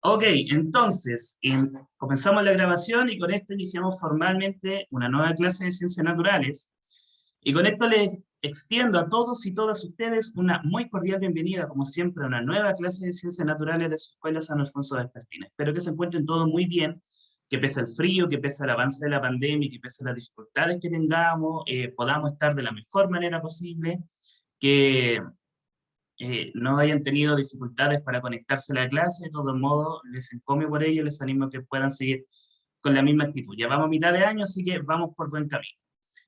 Ok, entonces, comenzamos la grabación y con esto iniciamos formalmente una nueva clase de ciencias naturales. Y con esto les extiendo a todos y todas ustedes una muy cordial bienvenida, como siempre, a una nueva clase de ciencias naturales de su Escuela San Alfonso de Espartina. Espero que se encuentren todos muy bien, que pese al frío, que pese al avance de la pandemia, que pese a las dificultades que tengamos, podamos estar de la mejor manera posible, que no hayan tenido dificultades para conectarse a la clase. De todos modos, les encomio por ello, les animo a que puedan seguir con la misma actitud. Ya vamos a mitad de año, así que vamos por buen camino.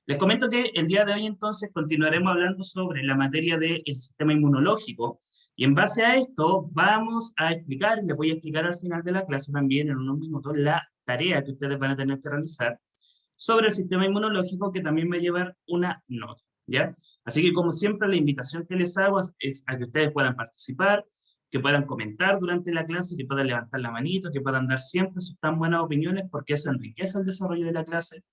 Les comento que el día de hoy entonces continuaremos hablando sobre la materia del sistema inmunológico, y en base a esto vamos a explicar, y les voy a explicar al final de la clase también en unos minutos, la tarea que ustedes van a tener que realizar sobre el sistema inmunológico, que también va a llevar una nota, ¿ya? Así que, como siempre, la invitación que les hago es a que ustedes puedan participar, que puedan comentar durante la clase, que puedan levantar la manito, que puedan dar siempre sus tan buenas opiniones, porque eso enriquece el desarrollo de la clase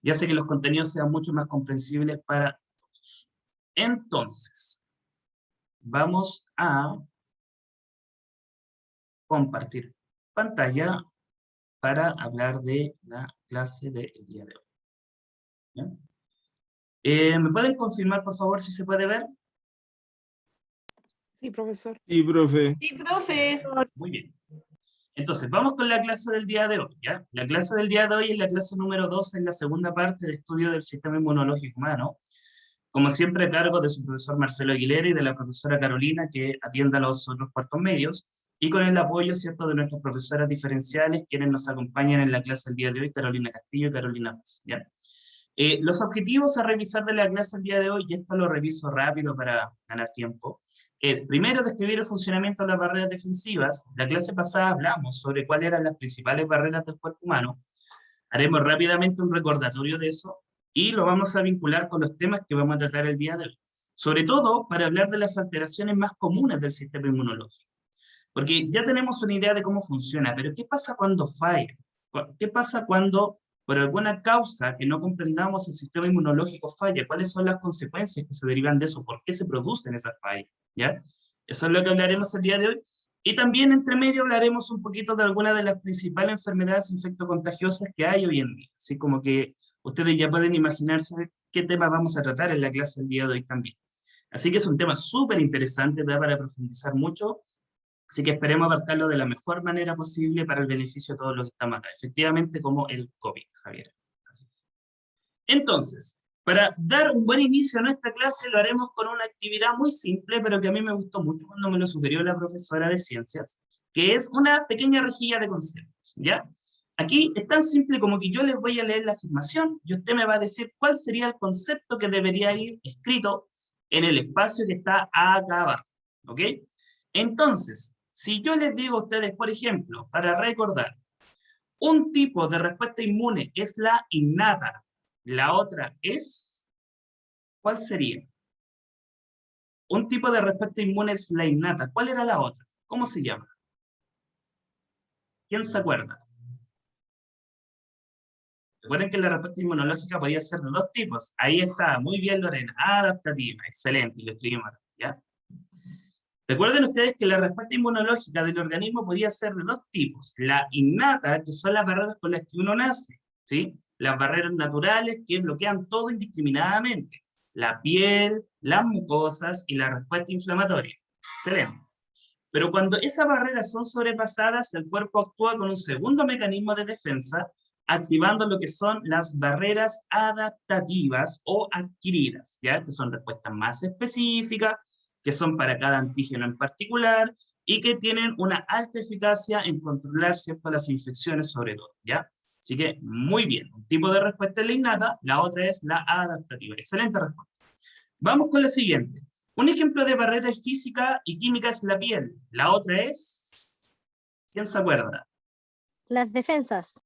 y hace que los contenidos sean mucho más comprensibles para todos. Entonces, vamos a compartir pantalla para hablar de la clase del día de hoy, ¿ya? ¿Me pueden confirmar, por favor, si se puede ver? Sí, profesor. Sí, profe. Sí, profe. Muy bien. Entonces, vamos con la clase del día de hoy, ¿ya? La clase del día de hoy es la clase número 2 en la segunda parte de estudio del sistema inmunológico humano. Como siempre, a cargo de su profesor Marcelo Aguilera y de la profesora Carolina, que atiende a los otros cuartos medios, y con el apoyo, ¿cierto?, de nuestras profesoras diferenciales, quienes nos acompañan en la clase del día de hoy, Carolina Castillo y Carolina Paz, ¿ya? Los objetivos a revisar de la clase el día de hoy, y esto lo reviso rápido para ganar tiempo, es primero describir el funcionamiento de las barreras defensivas. La clase pasada hablamos sobre cuáles eran las principales barreras del cuerpo humano. Haremos rápidamente un recordatorio de eso y lo vamos a vincular con los temas que vamos a tratar el día de hoy, sobre todo para hablar de las alteraciones más comunes del sistema inmunológico. Porque ya tenemos una idea de cómo funciona, pero ¿qué pasa cuando falla? ¿Qué pasa cuando por alguna causa que no comprendamos el sistema inmunológico falla? ¿Cuáles son las consecuencias que se derivan de eso? ¿Por qué se producen esas fallas? ¿Ya? Eso es lo que hablaremos el día de hoy. Y también entre medio hablaremos un poquito de algunas de las principales enfermedades infectocontagiosas que hay hoy en día. Así como que ustedes ya pueden imaginarse qué tema vamos a tratar en la clase el día de hoy también. Así que es un tema súper interesante, da para profundizar mucho. Así que esperemos abarcarlo de la mejor manera posible para el beneficio de todos los que estamos acá. Efectivamente, como el COVID, Javier. Así es. Entonces, para dar un buen inicio a nuestra clase, lo haremos con una actividad muy simple, pero que a mí me gustó mucho cuando me lo sugirió la profesora de ciencias, que es una pequeña rejilla de conceptos, ¿ya? Aquí es tan simple como que yo les voy a leer la afirmación y usted me va a decir cuál sería el concepto que debería ir escrito en el espacio que está acá abajo, ¿ok? Entonces, si yo les digo a ustedes, por ejemplo, para recordar, un tipo de respuesta inmune es la innata, la otra es, ¿cuál sería? Un tipo de respuesta inmune es la innata, ¿cuál era la otra? ¿Cómo se llama? ¿Quién se acuerda? Recuerden que la respuesta inmunológica podía ser de dos tipos. Ahí está, muy bien Lorena, adaptativa, excelente, y lo escribimos, ¿ya? Recuerden ustedes que la respuesta inmunológica del organismo podía ser de dos tipos. La innata, que son las barreras con las que uno nace, ¿sí? Las barreras naturales que bloquean todo indiscriminadamente. La piel, las mucosas y la respuesta inflamatoria. Excelente. Pero cuando esas barreras son sobrepasadas, el cuerpo actúa con un segundo mecanismo de defensa, activando lo que son las barreras adaptativas o adquiridas, ¿ya? Que son respuestas más específicas, que son para cada antígeno en particular, y que tienen una alta eficacia en controlar, ¿cierto?, las infecciones sobre todo, ¿ya? Así que, muy bien. Un tipo de respuesta es la innata, la otra es la adaptativa. Excelente respuesta. Vamos con la siguiente. Un ejemplo de barrera física y química es la piel. La otra es... ¿Quién se acuerda? Las defensas.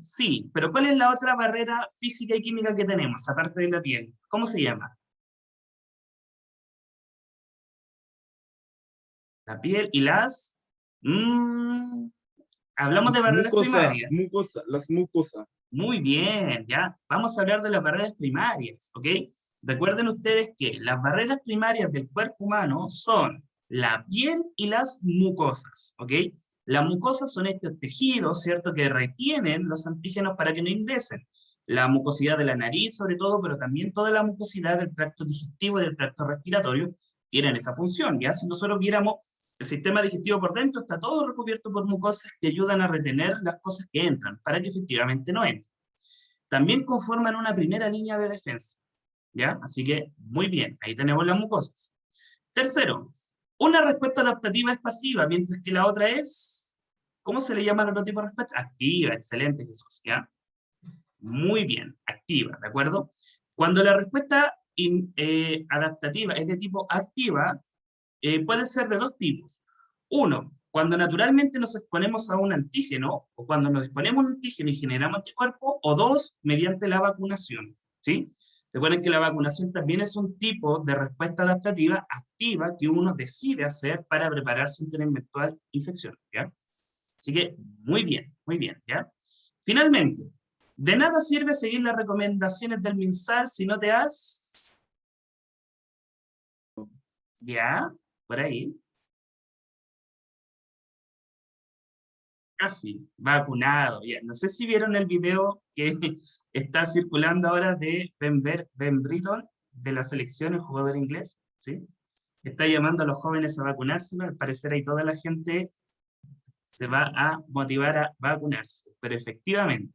Sí, pero ¿cuál es la otra barrera física y química que tenemos, aparte de la piel? ¿Cómo se llama? La piel y las... hablamos de barreras primarias. Las mucosas. Muy bien, ya. Vamos a hablar de las barreras primarias, ¿ok? Recuerden ustedes que las barreras primarias del cuerpo humano son la piel y las mucosas, ¿ok? Las mucosas son estos tejidos, ¿cierto?, que retienen los antígenos para que no ingresen. La mucosidad de la nariz, sobre todo, pero también toda la mucosidad del tracto digestivo y del tracto respiratorio tienen esa función, ¿ya? Si nosotros viéramos el sistema digestivo por dentro, está todo recubierto por mucosas que ayudan a retener las cosas que entran, para que efectivamente no entren. También conforman una primera línea de defensa, ¿ya? Así que, muy bien, ahí tenemos las mucosas. Tercero, una respuesta adaptativa es pasiva, mientras que la otra es, ¿cómo se le llama al otro tipo de respuesta? Activa, excelente, Jesús, ¿ya? Muy bien, activa, ¿de acuerdo? Cuando la respuesta adaptativa es de tipo activa, puede ser de dos tipos. Uno, cuando naturalmente nos exponemos a un antígeno, o cuando nos exponemos a un antígeno y generamos anticuerpos, o dos, mediante la vacunación, ¿sí? Recuerden que la vacunación también es un tipo de respuesta adaptativa activa que uno decide hacer para prepararse ante una eventual infección, ¿ya? Así que, muy bien, ¿ya? Finalmente, de nada sirve seguir las recomendaciones del MinSal si no te has... ¿Ya? Por ahí. Casi, vacunado. Ya. No sé si vieron el video que está circulando ahora de Ben Britton, de la selección, el jugador inglés, ¿sí? Está llamando a los jóvenes a vacunarse, al parecer ahí toda la gente se va a motivar a vacunarse, pero efectivamente,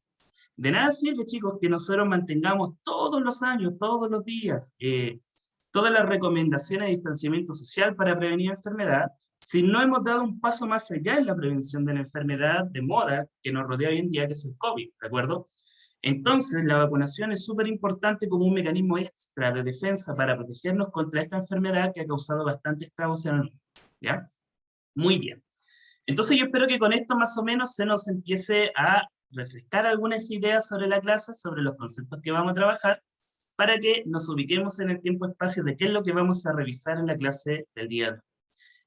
de nada sirve, chicos, que nosotros mantengamos todos los años, todos los días, todas las recomendaciones de distanciamiento social para prevenir enfermedad, si no hemos dado un paso más allá en la prevención de la enfermedad de moda que nos rodea hoy en día, que es el COVID, ¿de acuerdo? Entonces, la vacunación es súper importante como un mecanismo extra de defensa para protegernos contra esta enfermedad que ha causado bastante estragos en el mundo, ¿ya? Muy bien. Entonces yo espero que con esto más o menos se nos empiece a refrescar algunas ideas sobre la clase, sobre los conceptos que vamos a trabajar, para que nos ubiquemos en el tiempo-espacio de qué es lo que vamos a revisar en la clase del día de hoy.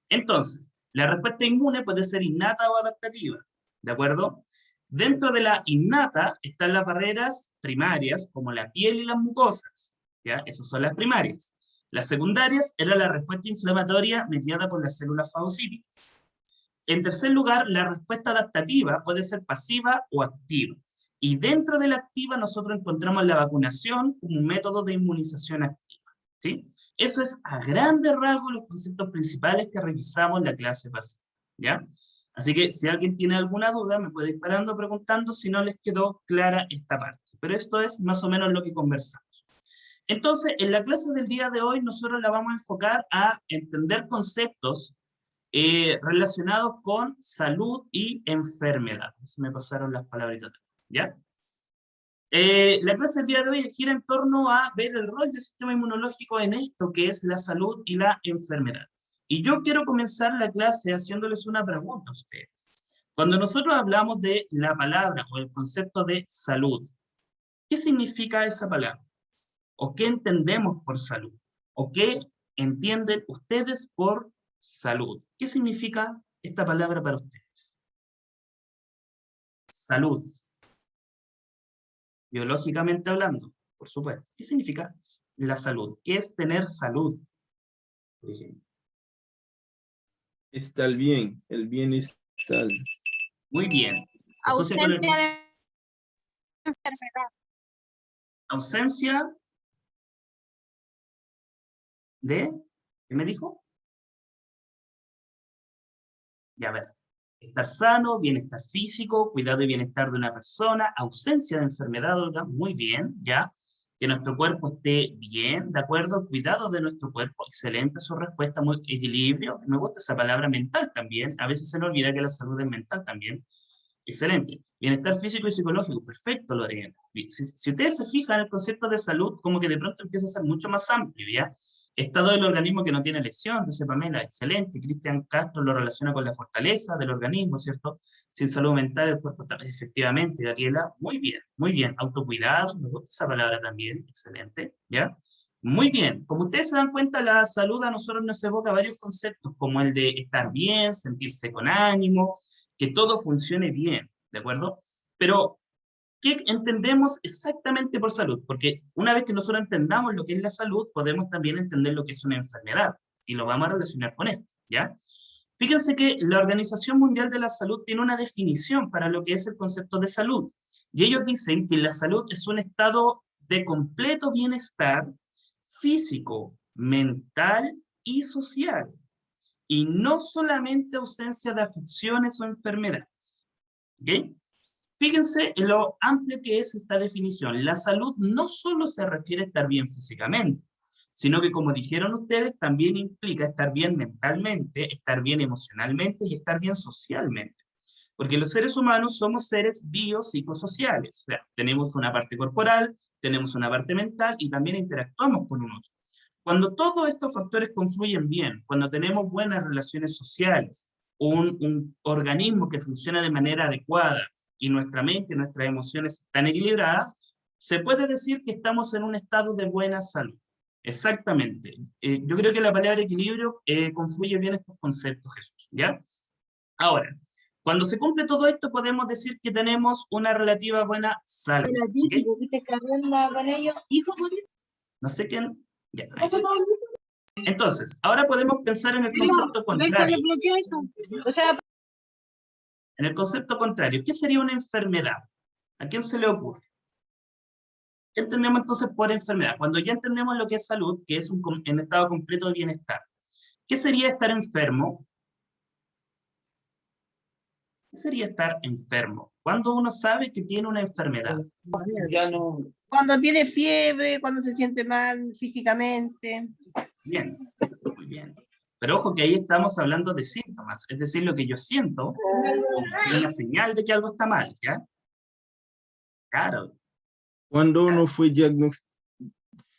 Entonces, la respuesta inmune puede ser innata o adaptativa, ¿de acuerdo? Dentro de la innata están las barreras primarias, como la piel y las mucosas, ¿ya? Esas son las primarias. Las secundarias era la respuesta inflamatoria mediada por las células fagocíticas. En tercer lugar, la respuesta adaptativa puede ser pasiva o activa. Y dentro de la activa nosotros encontramos la vacunación como un método de inmunización activa, ¿sí? Eso es a grandes rasgos los conceptos principales que revisamos en la clase pasada, ¿ya? Así que si alguien tiene alguna duda, me puede ir parando preguntando si no les quedó clara esta parte. Pero esto es más o menos lo que conversamos. Entonces, en la clase del día de hoy nosotros la vamos a enfocar a entender conceptos relacionados con salud y enfermedad. Se me pasaron las palabritas, ¿ya? La clase del día de hoy gira en torno a ver el rol del sistema inmunológico en esto que es la salud y la enfermedad. Y yo quiero comenzar la clase haciéndoles una pregunta a ustedes. Cuando nosotros hablamos de la palabra o el concepto de salud, ¿qué significa esa palabra? ¿O qué entendemos por salud? ¿O qué entienden ustedes por salud? ¿Qué significa esta palabra para ustedes? Salud. Biológicamente hablando, por supuesto. ¿Qué significa la salud? ¿Qué es tener salud? Por ejemplo. Estar bien, el bienestar. Muy bien. Asocia con Ausencia de enfermedad. ausencia de, ¿qué me dijo? Ya, a ver. Estar sano, bienestar físico, cuidado y bienestar de una persona, ausencia de enfermedad, Olga, muy bien, ¿ya? Que nuestro cuerpo esté bien, ¿de acuerdo? Cuidado de nuestro cuerpo, excelente su respuesta, muy equilibrio, me gusta esa palabra mental también, a veces se nos olvida que la salud es mental también, excelente. Bienestar físico y psicológico, perfecto, Lorena. Si ustedes se fijan, el concepto de salud como que de pronto empieza a ser mucho más amplio, ¿ya? Estado del organismo que no tiene lesión, dice Pamela, excelente. Cristian Castro lo relaciona con la fortaleza del organismo, ¿cierto? Sin salud mental el cuerpo está... Efectivamente, Gabriela, muy bien, muy bien. Autocuidado, me gusta esa palabra también, excelente, ¿ya? Muy bien. Como ustedes se dan cuenta, la salud a nosotros nos evoca varios conceptos, como el de estar bien, sentirse con ánimo, que todo funcione bien, ¿de acuerdo? Pero, ¿qué entendemos exactamente por salud? Porque una vez que nosotros entendamos lo que es la salud, podemos también entender lo que es una enfermedad, y lo vamos a relacionar con esto, ¿ya? Fíjense que la Organización Mundial de la Salud tiene una definición para lo que es el concepto de salud. Y ellos dicen que la salud es un estado de completo bienestar físico, mental y social. Y no solamente ausencia de afecciones o enfermedades. ¿Ok? Fíjense en lo amplio que es esta definición. La salud no solo se refiere a estar bien físicamente, sino que, como dijeron ustedes, también implica estar bien mentalmente, estar bien emocionalmente y estar bien socialmente. Porque los seres humanos somos seres biopsicosociales. O sea, tenemos una parte corporal, tenemos una parte mental y también interactuamos con un otro. Cuando todos estos factores confluyen bien, cuando tenemos buenas relaciones sociales, un organismo que funciona de manera adecuada y nuestra mente y nuestras emociones están equilibradas, se puede decir que estamos en un estado de buena salud. Exactamente. Yo creo que la palabra equilibrio confluye bien estos conceptos, Jesús, ¿ya? Ahora, cuando se cumple todo esto, podemos decir que tenemos una relativa buena salud. ¿Okay? No sé quién... Ya, ahí sí. Entonces, ahora podemos pensar en el concepto contrario. En el concepto contrario, ¿qué sería una enfermedad? ¿A quién se le ocurre? ¿Qué entendemos entonces por enfermedad? Cuando ya entendemos lo que es salud, que es en estado completo de bienestar. ¿Qué sería estar enfermo? ¿Qué sería estar enfermo? Cuando uno sabe que tiene una enfermedad. Ya no. Cuando tiene fiebre, cuando se siente mal físicamente. Bien, muy bien. Pero ojo que ahí estamos hablando de síntomas, es decir, lo que yo siento es una señal de que algo está mal, ¿ya? Claro. Cuando uno fue Muy bien,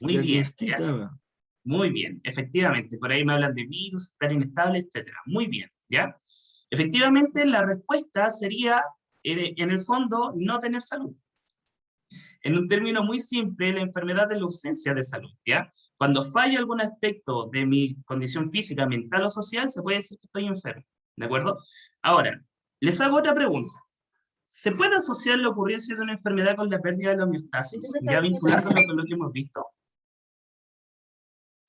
¿ya? diagnosticado. Muy bien, efectivamente. Por ahí me hablan de virus, estar inestable, etc. Muy bien, ¿ya? Efectivamente, la respuesta sería, en el fondo, no tener salud. En un término muy simple, la enfermedad es la ausencia de salud, ¿ya? Cuando falla algún aspecto de mi condición física, mental o social, se puede decir que estoy enfermo, ¿de acuerdo? Ahora, les hago otra pregunta. ¿Se puede asociar la ocurrencia de una enfermedad con la pérdida de la homeostasis? Ya vinculándolo con lo que hemos visto.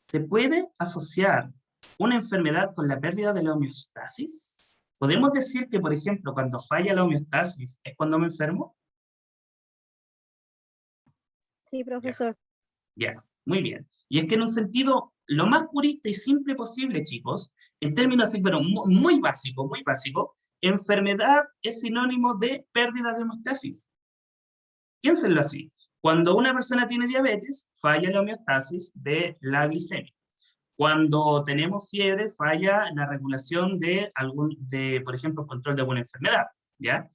¿Se puede asociar una enfermedad con la pérdida de la homeostasis? ¿Podemos decir que, por ejemplo, cuando falla la homeostasis es cuando me enfermo? Sí, profesor. Ya, muy bien. Y es que en un sentido lo más purista y simple posible, chicos, en términos así, pero muy básico, enfermedad es sinónimo de pérdida de homeostasis. Piénsenlo así. Cuando una persona tiene diabetes, falla la homeostasis de la glicemia. Cuando tenemos fiebre, falla la regulación de, por ejemplo, el control de alguna enfermedad, ¿ya?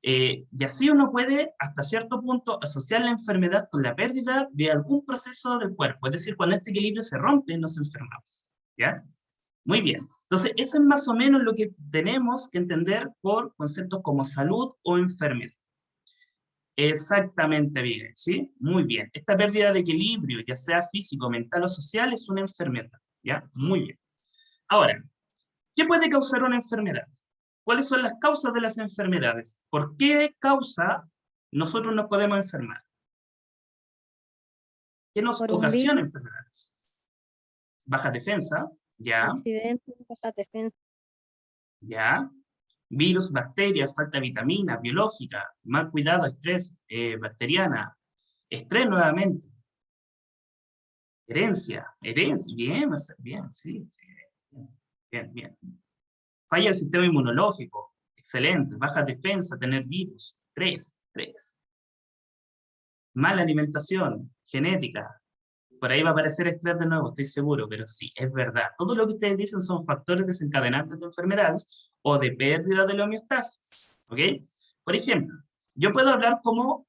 Y así uno puede, hasta cierto punto, asociar la enfermedad con la pérdida de algún proceso del cuerpo. Es decir, cuando este equilibrio se rompe, nos enfermamos, ¿ya? Muy bien. Entonces, eso es más o menos lo que tenemos que entender por conceptos como salud o enfermedad. Exactamente, bien, ¿sí? Muy bien. Esta pérdida de equilibrio, ya sea físico, mental o social, es una enfermedad, ¿ya? Muy bien. Ahora, ¿qué puede causar una enfermedad? ¿Cuáles son las causas de las enfermedades? ¿Por qué causa nosotros nos podemos enfermar? ¿Qué nos Por un ocasiona virus, enfermedades? Baja defensa, ya, accidente, baja defensa. ya. Virus, bacterias, falta de vitaminas, biológica, mal cuidado, estrés, bacteriana, estrés nuevamente. Herencia, bien, bien, sí, bien. Falla el sistema inmunológico, excelente, baja defensa, tener virus, estrés. Mala alimentación, genética, por ahí va a aparecer estrés de nuevo, estoy seguro, pero sí, es verdad. Todo lo que ustedes dicen son factores desencadenantes de enfermedades o de pérdida de la homeostasis, ¿ok? Por ejemplo, yo puedo hablar como,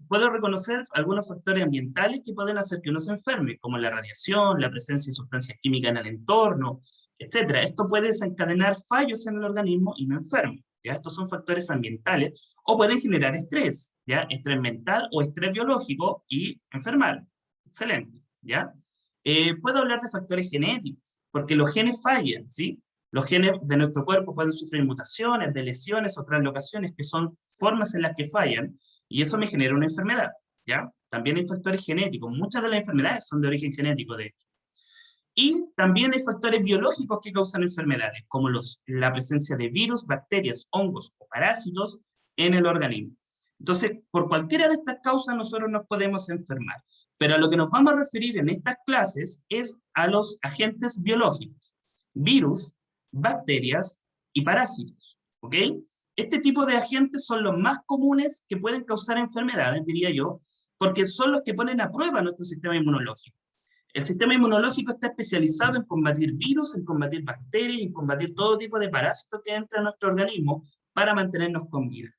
puedo reconocer algunos factores ambientales que pueden hacer que uno se enferme, como la radiación, la presencia de sustancias químicas en el entorno, etc. Esto puede desencadenar fallos en el organismo y me enfermo, ¿ya? Estos son factores ambientales o pueden generar estrés, ¿ya? Estrés mental o estrés biológico y enfermar. Excelente, ¿ya? Puedo hablar de factores genéticos, porque los genes fallan, ¿sí? Los genes de nuestro cuerpo pueden sufrir mutaciones, de lesiones o translocaciones, que son formas en las que fallan, y eso me genera una enfermedad, ¿ya? También hay factores genéticos, muchas de las enfermedades son de origen genético, de hecho. Y también hay factores biológicos que causan enfermedades, como la presencia de virus, bacterias, hongos o parásitos en el organismo. Entonces, por cualquiera de estas causas nosotros nos podemos enfermar. Pero a lo que nos vamos a referir en estas clases es a los agentes biológicos, virus, bacterias y parásitos, ¿ok? Este tipo de agentes son los más comunes que pueden causar enfermedades, diría yo, porque son los que ponen a prueba nuestro sistema inmunológico. El sistema inmunológico está especializado en combatir virus, en combatir bacterias, en combatir todo tipo de parásitos que entran a nuestro organismo para mantenernos con vida.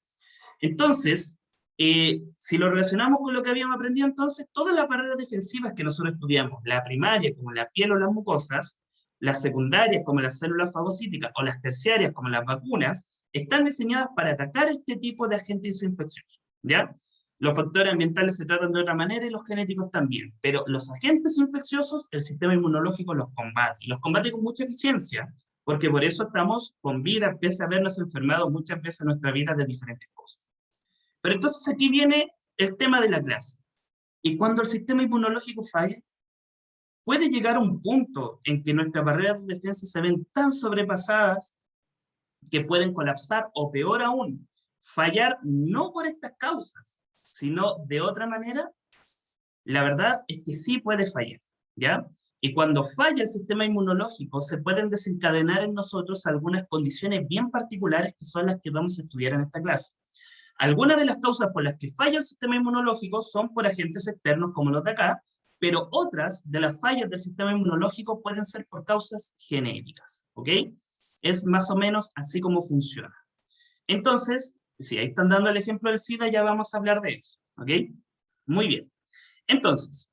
Entonces, si lo relacionamos con lo que habíamos aprendido, entonces todas las barreras defensivas que nosotros estudiamos, la primaria como la piel o las mucosas, las secundarias como las células fagocíticas o las terciarias como las vacunas, están diseñadas para atacar este tipo de agentes infecciosos, ¿ya? Los factores ambientales se tratan de otra manera y los genéticos también, pero los agentes infecciosos el sistema inmunológico los combate, y los combate con mucha eficiencia, porque por eso estamos con vida, pese a habernos enfermado muchas veces en nuestra vida de diferentes cosas. Pero entonces aquí viene el tema de la clase. Y cuando el sistema inmunológico falla, puede llegar a un punto en que nuestras barreras de defensa se ven tan sobrepasadas que pueden colapsar, o peor aún, fallar no por estas causas, sino de otra manera. La verdad es que sí puede fallar, ¿ya? Y cuando falla el sistema inmunológico, se pueden desencadenar en nosotros algunas condiciones bien particulares que son las que vamos a estudiar en esta clase. Algunas de las causas por las que falla el sistema inmunológico son por agentes externos como los de acá, pero otras de las fallas del sistema inmunológico pueden ser por causas genéticas, ¿ok? Es más o menos así como funciona. Entonces, si ahí están dando el ejemplo del SIDA, ya vamos a hablar de eso, ¿ok? Muy bien. Entonces,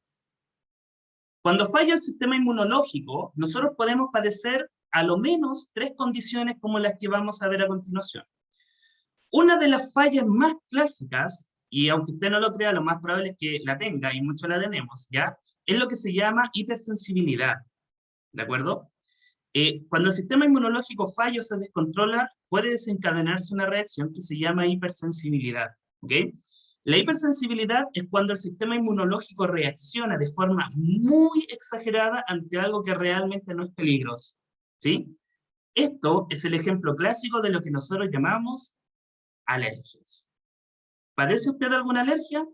cuando falla el sistema inmunológico, nosotros podemos padecer a lo menos 3 condiciones como las que vamos a ver a continuación. Una de las fallas más clásicas, y aunque usted no lo crea, lo más probable es que la tenga, y mucho la tenemos, ¿ya? Es lo que se llama hipersensibilidad, ¿de acuerdo? Cuando el sistema inmunológico falla o se descontrola, puede desencadenarse una reacción que se llama hipersensibilidad, ¿ok? La hipersensibilidad es cuando el sistema inmunológico reacciona de forma muy exagerada ante algo que realmente no es peligroso, ¿sí? Esto es el ejemplo clásico de lo que nosotros llamamos alergias. ¿Padece usted alguna alergia?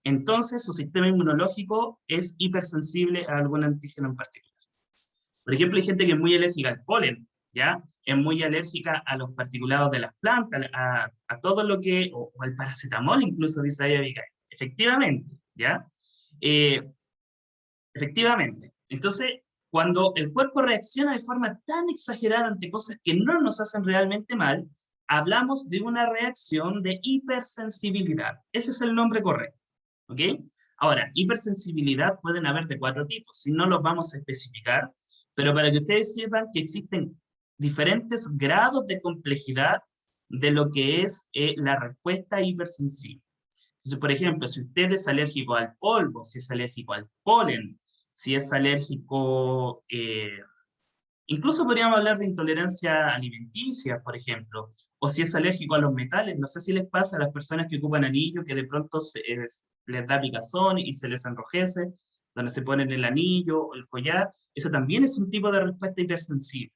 Entonces su sistema inmunológico es hipersensible a algún antígeno en particular. Por ejemplo, hay gente que es muy alérgica al polen, ¿ya? Es muy alérgica a los particulados de las plantas, a todo lo que, o al paracetamol incluso, dice ahí Abigail. Efectivamente, ¿ya? Efectivamente. Entonces, cuando el cuerpo reacciona de forma tan exagerada ante cosas que no nos hacen realmente mal, hablamos de una reacción de hipersensibilidad. Ese es el nombre correcto, ¿ok? Ahora, hipersensibilidad pueden haber de 4 tipos, si no los vamos a especificar, pero para que ustedes sepan que existen diferentes grados de complejidad de lo que es la respuesta hipersensible. Entonces, por ejemplo, si usted es alérgico al polvo, si es alérgico al polen, si es alérgico, incluso podríamos hablar de intolerancia alimenticia, por ejemplo, o si es alérgico a los metales. No sé si les pasa a las personas que ocupan anillo que de pronto les da picazón y se les enrojece, donde se ponen el anillo o el collar. Eso también es un tipo de respuesta hipersensible,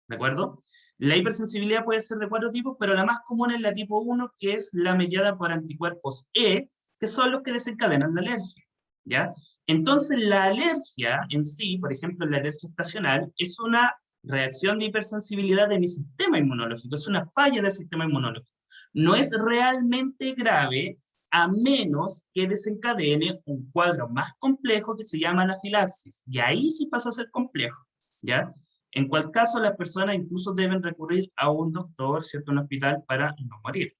¿de acuerdo? La hipersensibilidad puede ser de 4 tipos, pero la más común es la tipo 1, que es la mediada por anticuerpos E, que son los que desencadenan la alergia, ¿ya? Entonces, la alergia en sí, por ejemplo, la alergia estacional, es una reacción de hipersensibilidad de mi sistema inmunológico, es una falla del sistema inmunológico. No es realmente grave, a menos que desencadene un cuadro más complejo que se llama anafilaxis, y ahí sí pasa a ser complejo, ¿ya? En cual caso las personas incluso deben recurrir a un doctor, ¿cierto?, un hospital para no morir.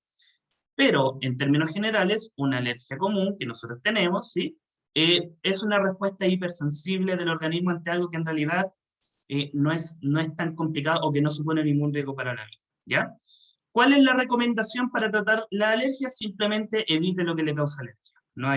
Pero en términos generales, una alergia común que nosotros tenemos, ¿sí?, es una respuesta hipersensible del organismo ante algo que en realidad no es tan complicado o que no supone ningún riesgo para la vida, ¿ya? ¿Cuál es la recomendación para tratar la alergia? Simplemente evite lo que le causa alergia. No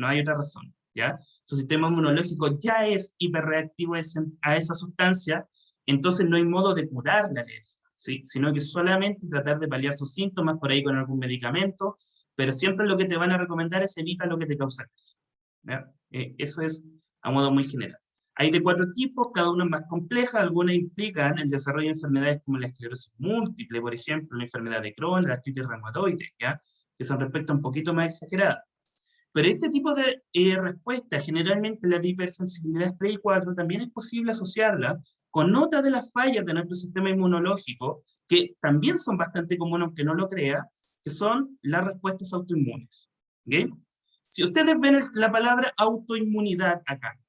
hay otra razón, ¿ya? Su sistema inmunológico ya es hiperreactivo a esa sustancia, entonces no hay modo de curar la alergia, ¿sí?, sino que solamente tratar de paliar sus síntomas por ahí con algún medicamento, pero siempre lo que te van a recomendar es evita lo que te causa alergia, ¿ya? Eso es a modo muy general. Hay de 4 tipos, cada una es más compleja, algunas implican el desarrollo de enfermedades como la esclerosis múltiple, por ejemplo, la enfermedad de Crohn, la artritis reumatoide, ¿ya? Que son respecto un poquito más exageradas. Pero este tipo de respuesta, generalmente la de hipersensibilidad 3 y 4, también es posible asociarla con otras de las fallas de nuestro sistema inmunológico, que también son bastante comunes, aunque no lo crea, que son las respuestas autoinmunes. ¿Okay? Si ustedes ven la palabra autoinmunidad acá,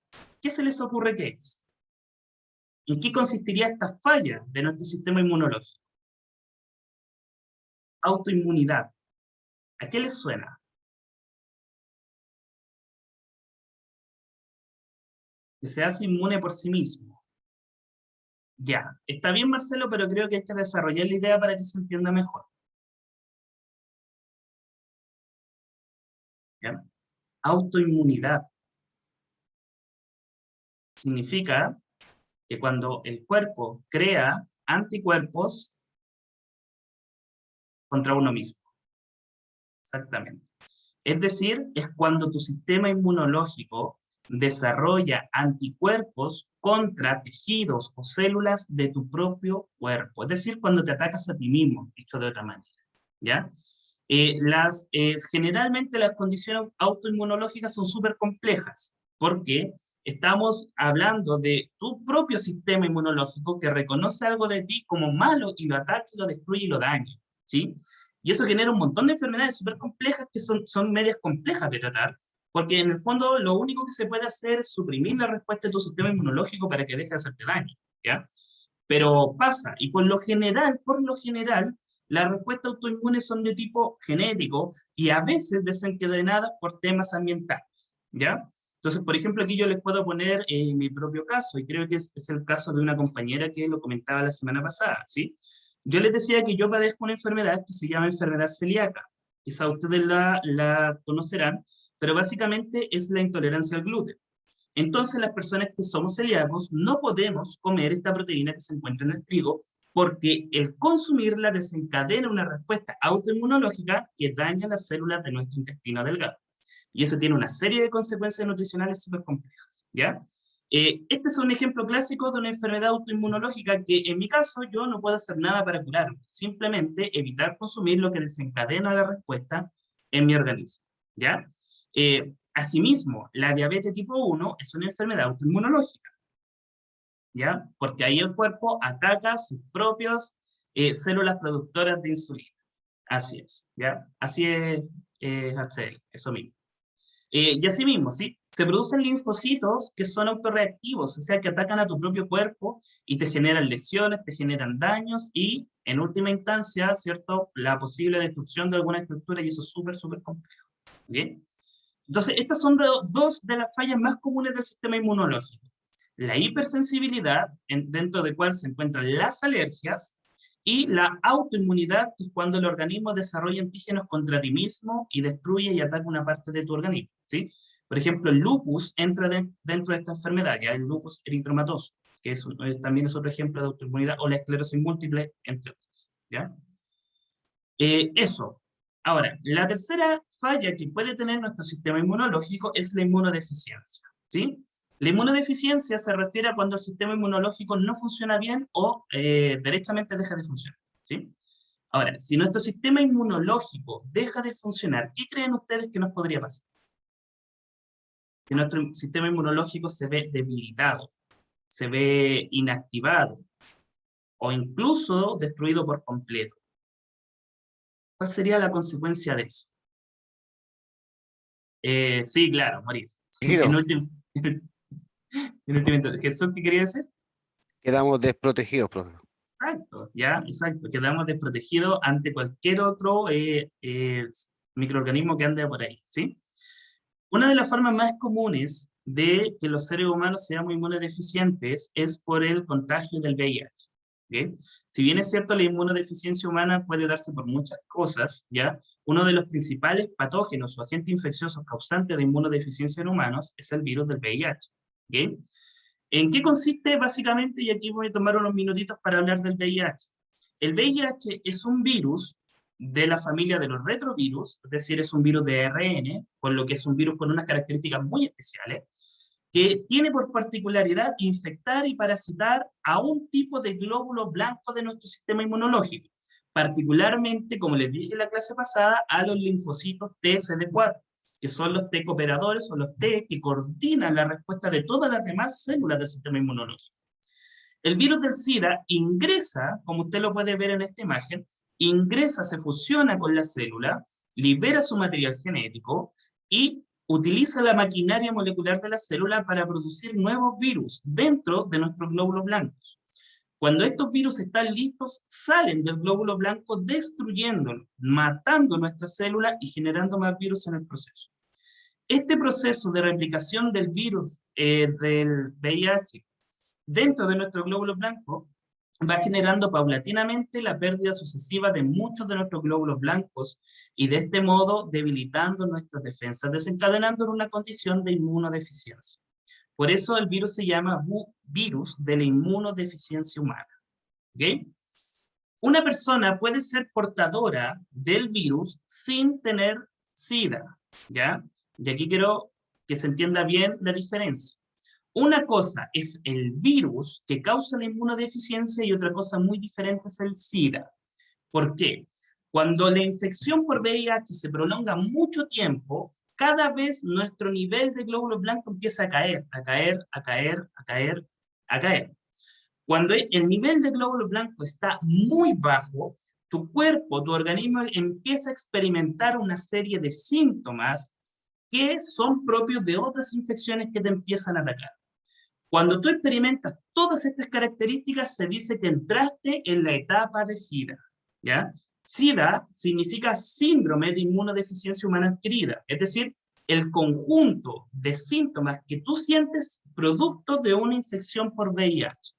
¿qué se les ocurre que es? ¿En qué consistiría esta falla de nuestro sistema inmunológico? Autoinmunidad. ¿A qué les suena? Que se hace inmune por sí mismo. Ya, está bien Marcelo, pero creo que hay que desarrollar la idea para que se entienda mejor. ¿Ya? Autoinmunidad significa que cuando el cuerpo crea anticuerpos contra uno mismo. Exactamente. Es decir, es cuando tu sistema inmunológico desarrolla anticuerpos contra tejidos o células de tu propio cuerpo. Es decir, cuando te atacas a ti mismo, dicho de otra manera. ¿Ya? Generalmente las condiciones autoinmunológicas son súper complejas, porque estamos hablando de tu propio sistema inmunológico que reconoce algo de ti como malo y lo ataca, lo destruye y lo daña. ¿Sí? Y eso genera un montón de enfermedades súper complejas que son medias complejas de tratar, porque en el fondo lo único que se puede hacer es suprimir la respuesta de tu sistema inmunológico para que deje de hacerte daño, ¿ya? Pero pasa, y por lo general, las respuestas autoinmunes son de tipo genético y a veces desencadenadas por temas ambientales, ¿ya? Entonces, por ejemplo, aquí yo les puedo poner mi propio caso, y creo que es el caso de una compañera que lo comentaba la semana pasada, ¿sí? Yo les decía que yo padezco una enfermedad que se llama enfermedad celíaca. Quizá ustedes la conocerán, pero básicamente es la intolerancia al gluten. Entonces, las personas que somos celíacos no podemos comer esta proteína que se encuentra en el trigo porque el consumirla desencadena una respuesta autoinmunológica que daña las células de nuestro intestino delgado. Y eso tiene una serie de consecuencias nutricionales súper complejas, ¿ya? Este es un ejemplo clásico de una enfermedad autoinmunológica que en mi caso yo no puedo hacer nada para curarlo, simplemente evitar consumir lo que desencadena la respuesta en mi organismo, ¿ya? Asimismo, la diabetes tipo 1 es una enfermedad autoinmunológica, ¿ya? Porque ahí el cuerpo ataca sus propias células productoras de insulina. Así es, ¿ya? Así es, HCL, eso mismo. Y así mismo, ¿sí? Se producen linfocitos que son autorreactivos, o sea, que atacan a tu propio cuerpo y te generan lesiones, te generan daños y, en última instancia, ¿cierto? La posible destrucción de alguna estructura y eso es súper, súper complejo. ¿Bien? Entonces, estas son dos de las fallas más comunes del sistema inmunológico. La hipersensibilidad, dentro de cual se encuentran las alergias, y la autoinmunidad, que es cuando el organismo desarrolla antígenos contra ti mismo y destruye y ataca una parte de tu organismo, ¿sí? Por ejemplo, el lupus entra dentro de esta enfermedad, ya el lupus eritematoso, que también es otro ejemplo de autoinmunidad, o la esclerosis múltiple, entre otros, ¿ya? Eso. Ahora, la tercera falla que puede tener nuestro sistema inmunológico es la inmunodeficiencia, ¿sí? La inmunodeficiencia se refiere a cuando el sistema inmunológico no funciona bien o derechamente deja de funcionar, ¿sí? Ahora, si nuestro sistema inmunológico deja de funcionar, ¿qué creen ustedes que nos podría pasar? Si nuestro sistema inmunológico se ve debilitado, se ve inactivado o incluso destruido por completo. ¿Cuál sería la consecuencia de eso? Sí, claro, morir. En último, ¿Jesús qué quería decir? Quedamos desprotegidos, profe. Exacto, ya, exacto. Quedamos desprotegidos ante cualquier otro microorganismo que ande por ahí, ¿sí? Una de las formas más comunes de que los seres humanos seamos inmunodeficientes es por el contagio del VIH. ¿Okay? Si bien es cierto, la inmunodeficiencia humana puede darse por muchas cosas, ¿ya? Uno de los principales patógenos o agentes infecciosos causantes de inmunodeficiencia en humanos es el virus del VIH. ¿Okay? ¿En qué consiste básicamente? Y aquí voy a tomar unos minutitos para hablar del VIH. El VIH es un virus de la familia de los retrovirus, es decir, es un virus de ARN, por lo que es un virus con unas características muy especiales, que tiene por particularidad infectar y parasitar a un tipo de glóbulo blanco de nuestro sistema inmunológico, particularmente, como les dije en la clase pasada, a los linfocitos TSD4, que son los T cooperadores o los T que coordinan la respuesta de todas las demás células del sistema inmunológico. El virus del SIDA ingresa, como usted lo puede ver en esta imagen, ingresa, se fusiona con la célula, libera su material genético y utiliza la maquinaria molecular de la célula para producir nuevos virus dentro de nuestros glóbulos blancos. Cuando estos virus están listos, salen del glóbulo blanco destruyéndolo, matando nuestras células y generando más virus en el proceso. Este proceso de replicación del virus del VIH dentro de nuestro glóbulo blanco va generando paulatinamente la pérdida sucesiva de muchos de nuestros glóbulos blancos y de este modo debilitando nuestras defensas, desencadenando en una condición de inmunodeficiencia. Por eso el virus se llama virus de la inmunodeficiencia humana. ¿Okay? Una persona puede ser portadora del virus sin tener SIDA, ¿ya? Y aquí quiero que se entienda bien la diferencia. Una cosa es el virus que causa la inmunodeficiencia y otra cosa muy diferente es el SIDA. ¿Por qué? Cuando la infección por VIH se prolonga mucho tiempo, cada vez nuestro nivel de glóbulos blancos empieza a caer, a caer, a caer, a caer, a caer. Cuando el nivel de glóbulos blancos está muy bajo, tu cuerpo, tu organismo empieza a experimentar una serie de síntomas que son propios de otras infecciones que te empiezan a atacar. Cuando tú experimentas todas estas características, se dice que entraste en la etapa de SIDA, ¿ya? SIDA significa síndrome de inmunodeficiencia humana adquirida, es decir, el conjunto de síntomas que tú sientes producto de una infección por VIH.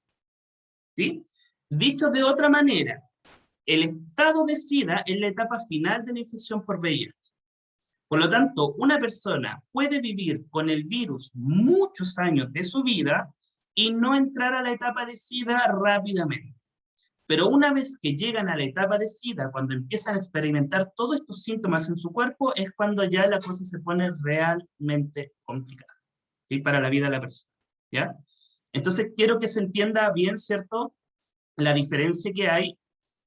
¿Sí? Dicho de otra manera, el estado de SIDA es la etapa final de la infección por VIH. Por lo tanto, una persona puede vivir con el virus muchos años de su vida y no entrar a la etapa de SIDA rápidamente. Pero una vez que llegan a la etapa de SIDA, cuando empiezan a experimentar todos estos síntomas en su cuerpo, es cuando ya la cosa se pone realmente complicada, ¿sí? Para la vida de la persona, ¿ya? Entonces quiero que se entienda bien, ¿cierto?, la diferencia que hay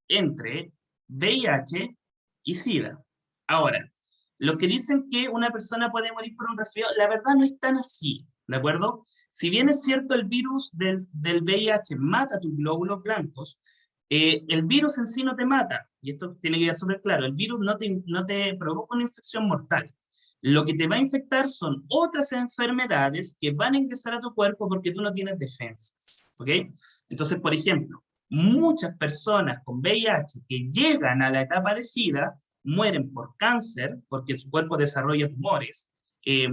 entre VIH y SIDA. Ahora, los que dicen que una persona puede morir por un resfriado, la verdad no es tan así, ¿de acuerdo? Si bien es cierto el virus del VIH mata tus glóbulos blancos, el virus en sí no te mata, y esto tiene que quedar súper claro, el virus no te provoca una infección mortal. Lo que te va a infectar son otras enfermedades que van a ingresar a tu cuerpo porque tú no tienes defensas, ¿ok? Entonces, por ejemplo, muchas personas con VIH que llegan a la etapa de SIDA mueren por cáncer, porque su cuerpo desarrolla tumores,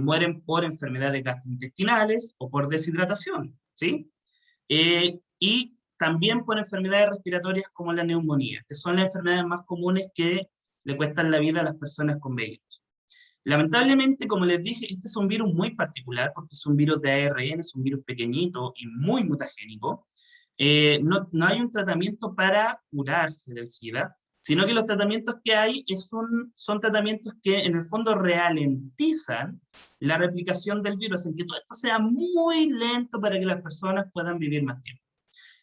mueren por enfermedades gastrointestinales o por deshidratación, ¿sí? Y también por enfermedades respiratorias como la neumonía, que son las enfermedades más comunes que le cuestan la vida a las personas con VIH. Lamentablemente, como les dije, este es un virus muy particular, porque es un virus de ARN, es un virus pequeñito y muy mutagénico. No hay un tratamiento para curarse del SIDA, sino que los tratamientos que hay son tratamientos que en el fondo ralentizan la replicación del virus, hacen que todo esto sea muy lento para que las personas puedan vivir más tiempo.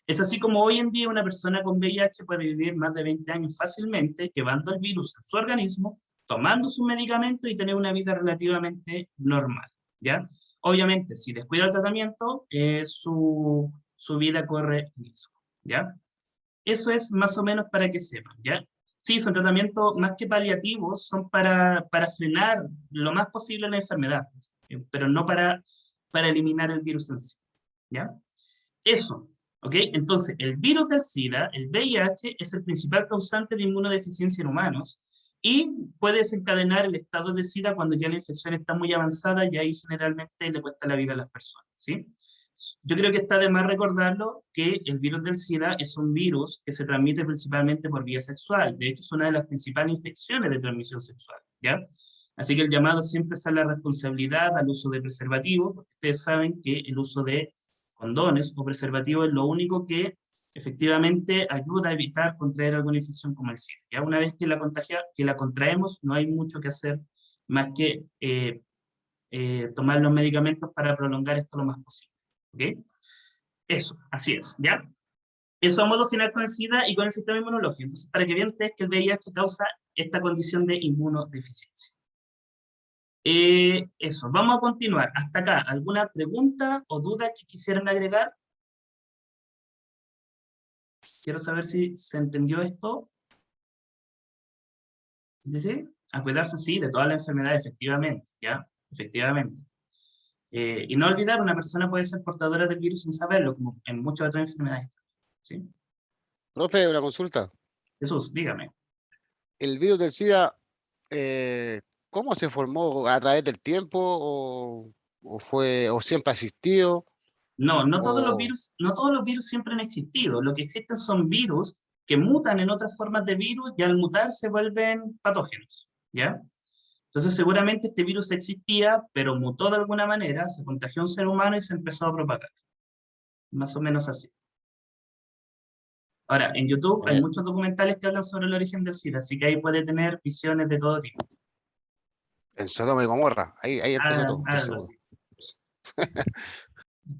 Es así como hoy en día una persona con VIH puede vivir más de 20 años fácilmente, llevando el virus en su organismo, tomando sus medicamentos y tener una vida relativamente normal, ¿ya? Obviamente, si descuida el tratamiento, su vida corre riesgo, ¿ya? Eso es más o menos para que sepan, ¿ya? Sí, son tratamientos más que paliativos, son para frenar lo más posible la enfermedad, pero no para eliminar el virus en sí, ¿ya? Eso, ¿ok? Entonces, el virus del SIDA, el VIH, es el principal causante de inmunodeficiencia en humanos y puede desencadenar el estado de SIDA cuando ya la infección está muy avanzada y ahí generalmente le cuesta la vida a las personas, ¿sí? Yo creo que está de más recordarlo que el virus del SIDA es un virus que se transmite principalmente por vía sexual. De hecho, es una de las principales infecciones de transmisión sexual, ¿ya? Así que el llamado siempre es a la responsabilidad, al uso de preservativos, porque ustedes saben que el uso de condones o preservativos es lo único que efectivamente ayuda a evitar contraer alguna infección como el SIDA. ¿Ya? Una vez que la contraemos, no hay mucho que hacer más que tomar los medicamentos para prolongar esto lo más posible. ¿Ok? Eso, así es, ¿ya? Eso a modo general con el SIDA y con el sistema inmunológico. Entonces, para que vean ustedes que el VIH causa esta condición de inmunodeficiencia. Eso, vamos a continuar. Hasta acá, ¿alguna pregunta o duda que quisieran agregar? Quiero saber si se entendió esto. ¿Sí, sí? A cuidarse, sí, de todas las enfermedades, efectivamente, ¿ya? Efectivamente. Y no olvidar, una persona puede ser portadora del virus sin saberlo, como en muchas otras enfermedades. ¿Sí? Profe, una consulta. Jesús, dígame. ¿El virus del SIDA, cómo se formó? ¿A través del tiempo o siempre ha existido? No, no todos los O, virus, no todos los virus siempre han existido. Lo que existen son virus que mutan en otras formas de virus y al mutar se vuelven patógenos, ¿ya? Entonces seguramente este virus existía, pero mutó de alguna manera, se contagió a un ser humano y se empezó a propagar. Más o menos así. Ahora, en YouTube hay muchos documentales que hablan sobre el origen del SIDA, así que ahí puede tener visiones de todo tipo. en Sodoma y Gomorra, ahí empezó todo, estoy Algo seguro.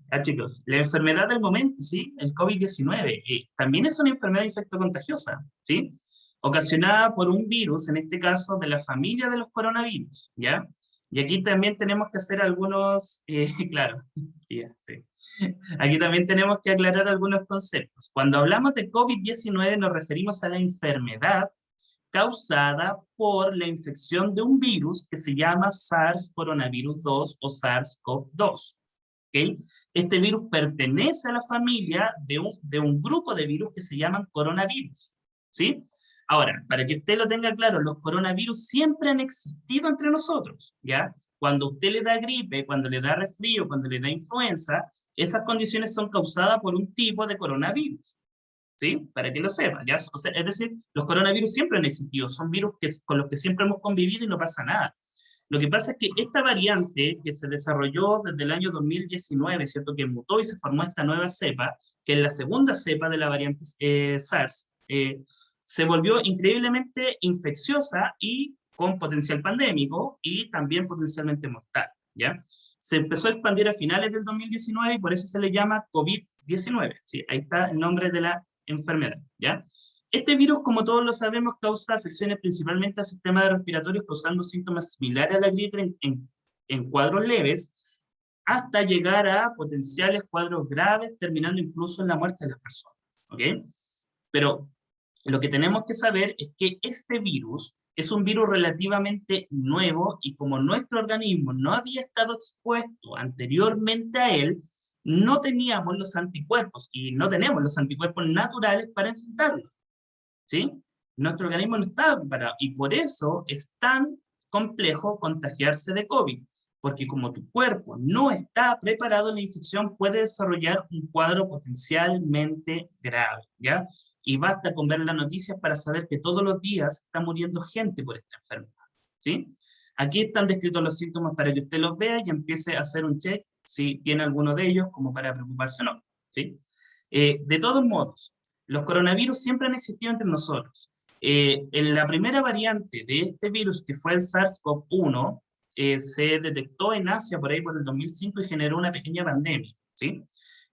así. Chicos, la enfermedad del momento, ¿sí? El COVID-19, también es una enfermedad infectocontagiosa, ¿sí? Ocasionada por un virus, en este caso de la familia de los coronavirus, ¿ya? Y aquí también tenemos que hacer algunos, claro, ya, sí. Aquí también tenemos que aclarar algunos conceptos. Cuando hablamos de COVID-19 nos referimos a la enfermedad causada por la infección de un virus que se llama SARS coronavirus 2 o SARS-CoV-2. ¿Okay? Este virus pertenece a la familia de un grupo de virus que se llaman coronavirus, ¿sí? Ahora, para que usted lo tenga claro, los coronavirus siempre han existido entre nosotros, ¿ya? Cuando usted le da gripe, cuando le da resfrío, cuando le da influenza, esas condiciones son causadas por un tipo de coronavirus, ¿sí? Para que lo sepa, ¿ya? O sea, es decir, los coronavirus siempre han existido, son virus con los que siempre hemos convivido y no pasa nada. Lo que pasa es que esta variante que se desarrolló desde el año 2019, ¿cierto? Que mutó y se formó esta nueva cepa, que es la segunda cepa de la variante SARS, se volvió increíblemente infecciosa y con potencial pandémico y también potencialmente mortal, ¿ya? Se empezó a expandir a finales del 2019 y por eso se le llama COVID-19, ¿sí? Ahí está el nombre de la enfermedad, ¿ya? Este virus, como todos lo sabemos, causa afecciones principalmente al sistema respiratorio, causando síntomas similares a la gripe en cuadros leves, hasta llegar a potenciales cuadros graves, terminando incluso en la muerte de las personas. ¿Ok? Pero lo que tenemos que saber es que este virus es un virus relativamente nuevo y como nuestro organismo no había estado expuesto anteriormente a él, no teníamos los anticuerpos y no tenemos los anticuerpos naturales para enfrentarlo. ¿Sí? Nuestro organismo no está preparado y por eso es tan complejo contagiarse de COVID, porque como tu cuerpo no está preparado, la infección puede desarrollar un cuadro potencialmente grave, ¿ya? Y basta con ver las noticias para saber que todos los días está muriendo gente por esta enfermedad, ¿sí? Aquí están descritos los síntomas para que usted los vea y empiece a hacer un check si tiene alguno de ellos como para preocuparse o no, ¿sí? De todos modos, los coronavirus siempre han existido entre nosotros. En la primera variante de este virus, que fue el SARS-CoV-1, se detectó en Asia por ahí por el 2005 y generó una pequeña pandemia, ¿sí?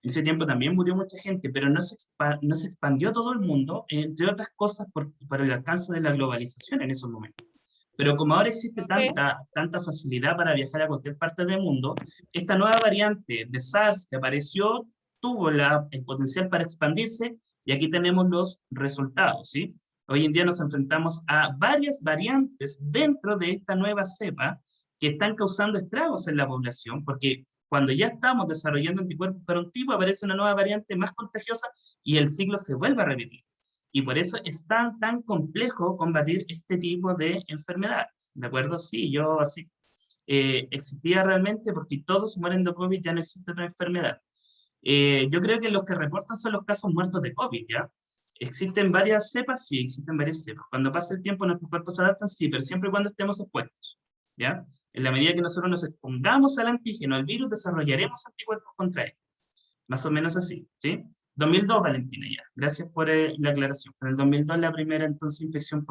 En ese tiempo también murió mucha gente, pero no se expandió a todo el mundo, entre otras cosas por el alcance de la globalización en esos momentos. Pero como ahora existe tanta facilidad para viajar a cualquier parte del mundo, esta nueva variante de SARS que apareció tuvo el potencial para expandirse y aquí tenemos los resultados, ¿sí? Hoy en día nos enfrentamos a varias variantes dentro de esta nueva cepa que están causando estragos en la población, porque cuando ya estamos desarrollando anticuerpos para un tipo, aparece una nueva variante más contagiosa y el ciclo se vuelve a repetir. Y por eso es tan complejo combatir este tipo de enfermedades, ¿de acuerdo? Sí, yo así. Existía realmente porque todos mueren de COVID, ya no existe otra enfermedad. Yo creo que los que reportan son los casos muertos de COVID, ¿ya? ¿Existen varias cepas? Sí, existen varias cepas. Cuando pasa el tiempo, nuestros cuerpos se adaptan, sí, pero siempre y cuando estemos expuestos, ¿ya? En la medida que nosotros nos expongamos al antígeno, al virus, desarrollaremos anticuerpos contra él. Más o menos así, ¿sí? 2002, Valentina, ya. Gracias por la aclaración. En el 2002 la primera entonces infección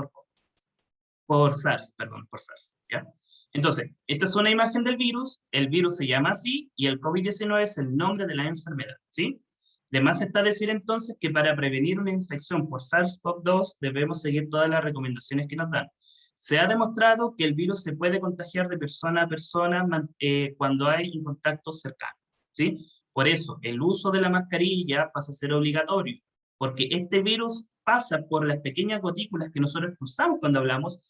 por SARS, ¿ya? Entonces, esta es una imagen del virus, el virus se llama así, y el COVID-19 es el nombre de la enfermedad, ¿sí? De más está decir entonces que para prevenir una infección por SARS-CoV-2 debemos seguir todas las recomendaciones que nos dan. Se ha demostrado que el virus se puede contagiar de persona a persona cuando hay un contacto cercano, ¿sí? Por eso, el uso de la mascarilla pasa a ser obligatorio, porque este virus pasa por las pequeñas gotículas que nosotros expulsamos cuando hablamos,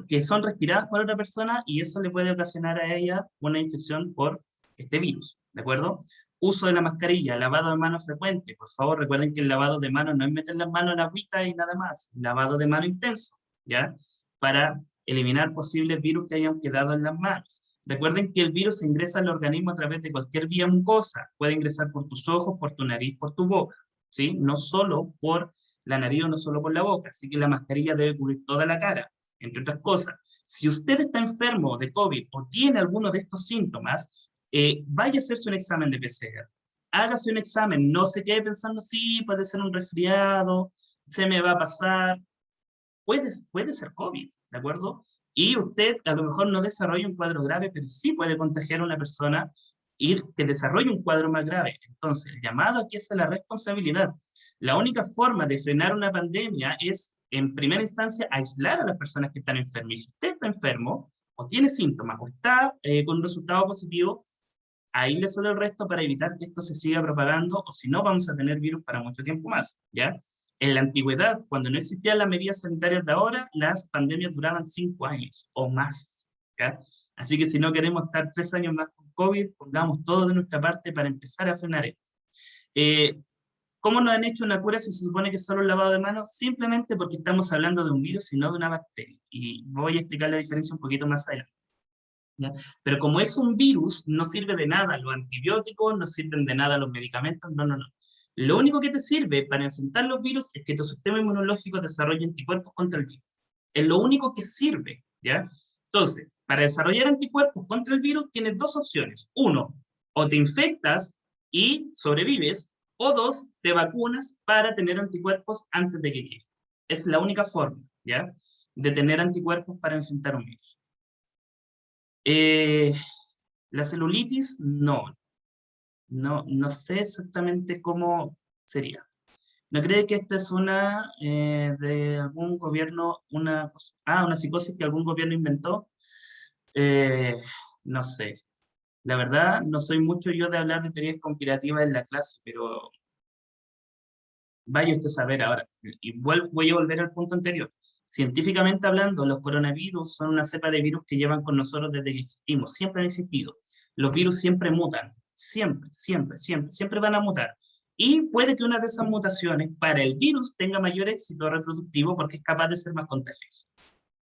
que son respiradas por otra persona, y eso le puede ocasionar a ella una infección por este virus, ¿de acuerdo? Uso de la mascarilla, lavado de manos frecuente. Por favor, recuerden que el lavado de manos no es meter las manos en la agüita y nada más. Lavado de mano intenso, ¿ya? Para eliminar posibles virus que hayan quedado en las manos. Recuerden que el virus ingresa al organismo a través de cualquier vía mucosa. Puede ingresar por tus ojos, por tu nariz, por tu boca, ¿sí? No solo por la nariz o no solo por la boca. Así que la mascarilla debe cubrir toda la cara, entre otras cosas. Si usted está enfermo de COVID o tiene alguno de estos síntomas, vaya a hacerse un examen de PCR. Hágase un examen, no se quede pensando, sí, puede ser un resfriado, se me va a pasar. Puede ser COVID, ¿de acuerdo? Y usted a lo mejor no desarrolla un cuadro grave, pero sí puede contagiar a una persona y que desarrolle un cuadro más grave. Entonces, el llamado aquí es a la responsabilidad. La única forma de frenar una pandemia es, en primera instancia, aislar a las personas que están enfermas. Y si usted está enfermo, o tiene síntomas, o está con un resultado positivo, aíslese del resto para evitar que esto se siga propagando, o si no, vamos a tener virus para mucho tiempo más, ¿ya? En la antigüedad, cuando no existían las medidas sanitarias de ahora, las pandemias duraban 5 años o más, ¿ya? Así que si no queremos estar 3 años más con COVID, pongamos todo de nuestra parte para empezar a frenar esto. ¿Cómo nos han hecho una cura si se supone que es solo el lavado de manos? Simplemente porque estamos hablando de un virus y no de una bacteria. Y voy a explicar la diferencia un poquito más adelante, ¿ya? Pero como es un virus, no sirve de nada los antibióticos, no sirven de nada los medicamentos, no. Lo único que te sirve para enfrentar los virus es que tu sistema inmunológico desarrolle anticuerpos contra el virus. Es lo único que sirve, ¿ya? Entonces, para desarrollar anticuerpos contra el virus tienes dos opciones. Uno, o te infectas y sobrevives, o dos, te vacunas para tener anticuerpos antes de que llegue. Es la única forma, ¿ya?, de tener anticuerpos para enfrentar un virus. La celulitis, no sé exactamente cómo sería. ¿No cree que esta es una de algún gobierno, una psicosis que algún gobierno inventó? No sé. La verdad, no soy mucho yo de hablar de teorías conspirativas en la clase, pero vaya usted a saber ahora. Y voy a volver al punto anterior. Científicamente hablando, los coronavirus son una cepa de virus que llevan con nosotros desde que existimos. Siempre han existido. Los virus siempre mutan. Siempre van a mutar. Y puede que una de esas mutaciones para el virus tenga mayor éxito reproductivo porque es capaz de ser más contagioso.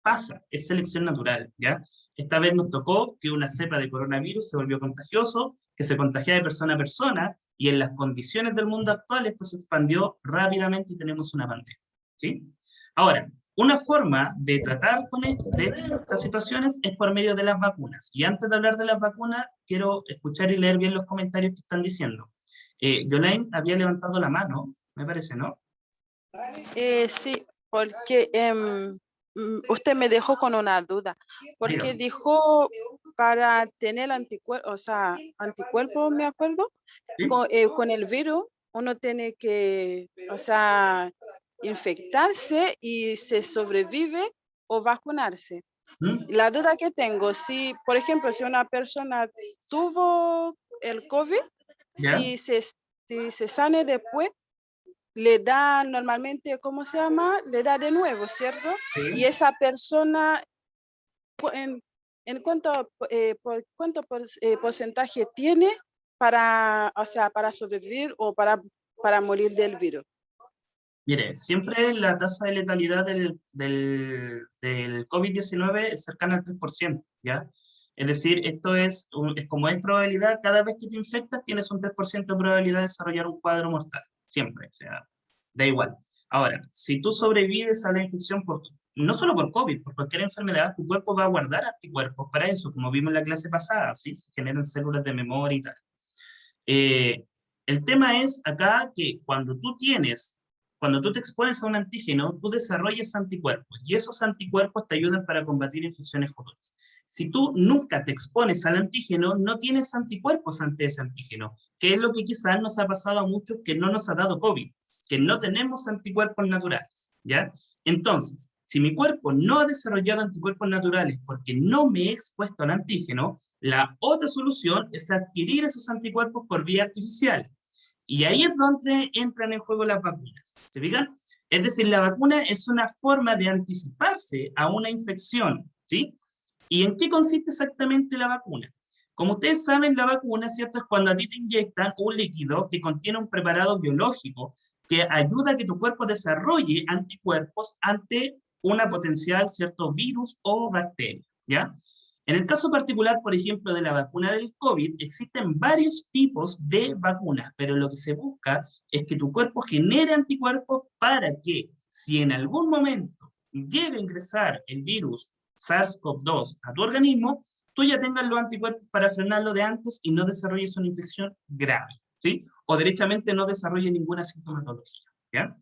Pasa, es selección natural, ¿ya? Esta vez nos tocó que una cepa de coronavirus se volvió contagioso, que se contagia de persona a persona, y en las condiciones del mundo actual esto se expandió rápidamente y tenemos una pandemia, ¿sí? Ahora, una forma de tratar de estas situaciones es por medio de las vacunas. Y antes de hablar de las vacunas, quiero escuchar y leer bien los comentarios que están diciendo. Yolaine había levantado la mano, me parece, ¿no? Sí, porque usted me dejó con una duda, porque dijo para tener anticuerpos, me acuerdo, ¿Sí? con el virus uno tiene que, infectarse y se sobrevive o vacunarse. La duda que tengo, si, por ejemplo, si una persona tuvo el COVID, ¿Ya? si se sane después, le da normalmente, ¿cómo se llama? Le da de nuevo, ¿cierto? Sí. Y esa persona, ¿en cuánto porcentaje tiene para sobrevivir o para morir del virus? Mire, siempre la tasa de letalidad del COVID-19 es cercana al 3%, ¿ya? Es decir, esto es como es probabilidad, cada vez que te infectas tienes un 3% de probabilidad de desarrollar un cuadro mortal, siempre, o sea, da igual. Ahora, si tú sobrevives a la infección, no solo por COVID, por cualquier enfermedad, tu cuerpo va a guardar anticuerpos para eso, como vimos en la clase pasada, ¿sí? Se generan células de memoria y tal. El tema es acá que cuando tú te expones a un antígeno, tú desarrollas anticuerpos, y esos anticuerpos te ayudan para combatir infecciones futuras. Si tú nunca te expones al antígeno, no tienes anticuerpos ante ese antígeno, que es lo que quizás nos ha pasado a muchos que no nos ha dado COVID, que no tenemos anticuerpos naturales, ¿ya? Entonces, si mi cuerpo no ha desarrollado anticuerpos naturales porque no me he expuesto al antígeno, la otra solución es adquirir esos anticuerpos por vía artificial. Y ahí es donde entran en juego las vacunas. ¿Se fijan? Es decir, la vacuna es una forma de anticiparse a una infección, ¿sí? ¿Y en qué consiste exactamente la vacuna? Como ustedes saben, la vacuna, ¿cierto?, es cuando a ti te inyectan un líquido que contiene un preparado biológico que ayuda a que tu cuerpo desarrolle anticuerpos ante una potencial, ¿cierto?, virus o bacteria, ¿ya? En el caso particular, por ejemplo, de la vacuna del COVID, existen varios tipos de vacunas, pero lo que se busca es que tu cuerpo genere anticuerpos para que, si en algún momento llega a ingresar el virus SARS-CoV-2 a tu organismo, tú ya tengas los anticuerpos para frenarlo de antes y no desarrolles una infección grave, ¿sí? O derechamente no desarrolle ninguna sintomatología, ¿ya?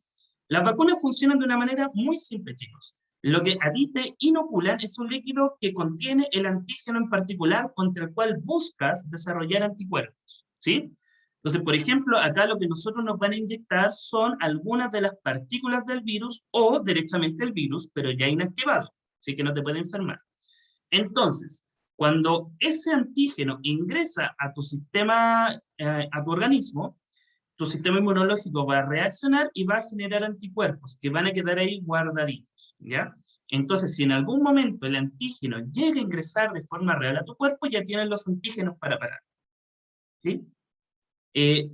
Las vacunas funcionan de una manera muy simple, chicos. Lo que a ti te inoculan es un líquido que contiene el antígeno en particular contra el cual buscas desarrollar anticuerpos, ¿sí? Entonces, por ejemplo, acá lo que nosotros nos van a inyectar son algunas de las partículas del virus o derechamente el virus, pero ya inactivado, así que no te puede enfermar. Entonces, cuando ese antígeno ingresa a tu sistema, a tu organismo, tu sistema inmunológico va a reaccionar y va a generar anticuerpos que van a quedar ahí guardaditos, ¿ya? Entonces, si en algún momento el antígeno llega a ingresar de forma real a tu cuerpo, ya tienes los antígenos para parar, ¿sí?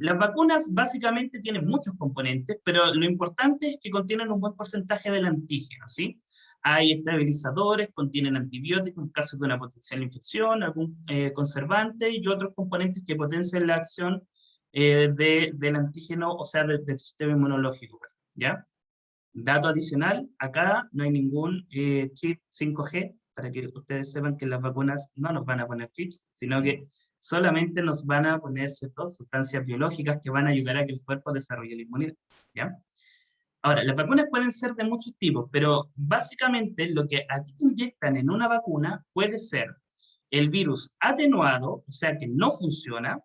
Las vacunas básicamente tienen muchos componentes, pero lo importante es que contienen un buen porcentaje del antígeno, ¿sí? Hay estabilizadores, contienen antibióticos en caso de una potencial infección, algún conservante y otros componentes que potencian la acción del antígeno, o sea, de tu sistema inmunológico, ¿ya? Dato adicional, acá no hay ningún chip 5G, para que ustedes sepan que las vacunas no nos van a poner chips, sino que solamente nos van a poner, ¿cierto?, sustancias biológicas que van a ayudar a que el cuerpo desarrolle la inmunidad, ¿ya? Ahora, las vacunas pueden ser de muchos tipos, pero básicamente lo que a ti te inyectan en una vacuna puede ser el virus atenuado, o sea, que no funciona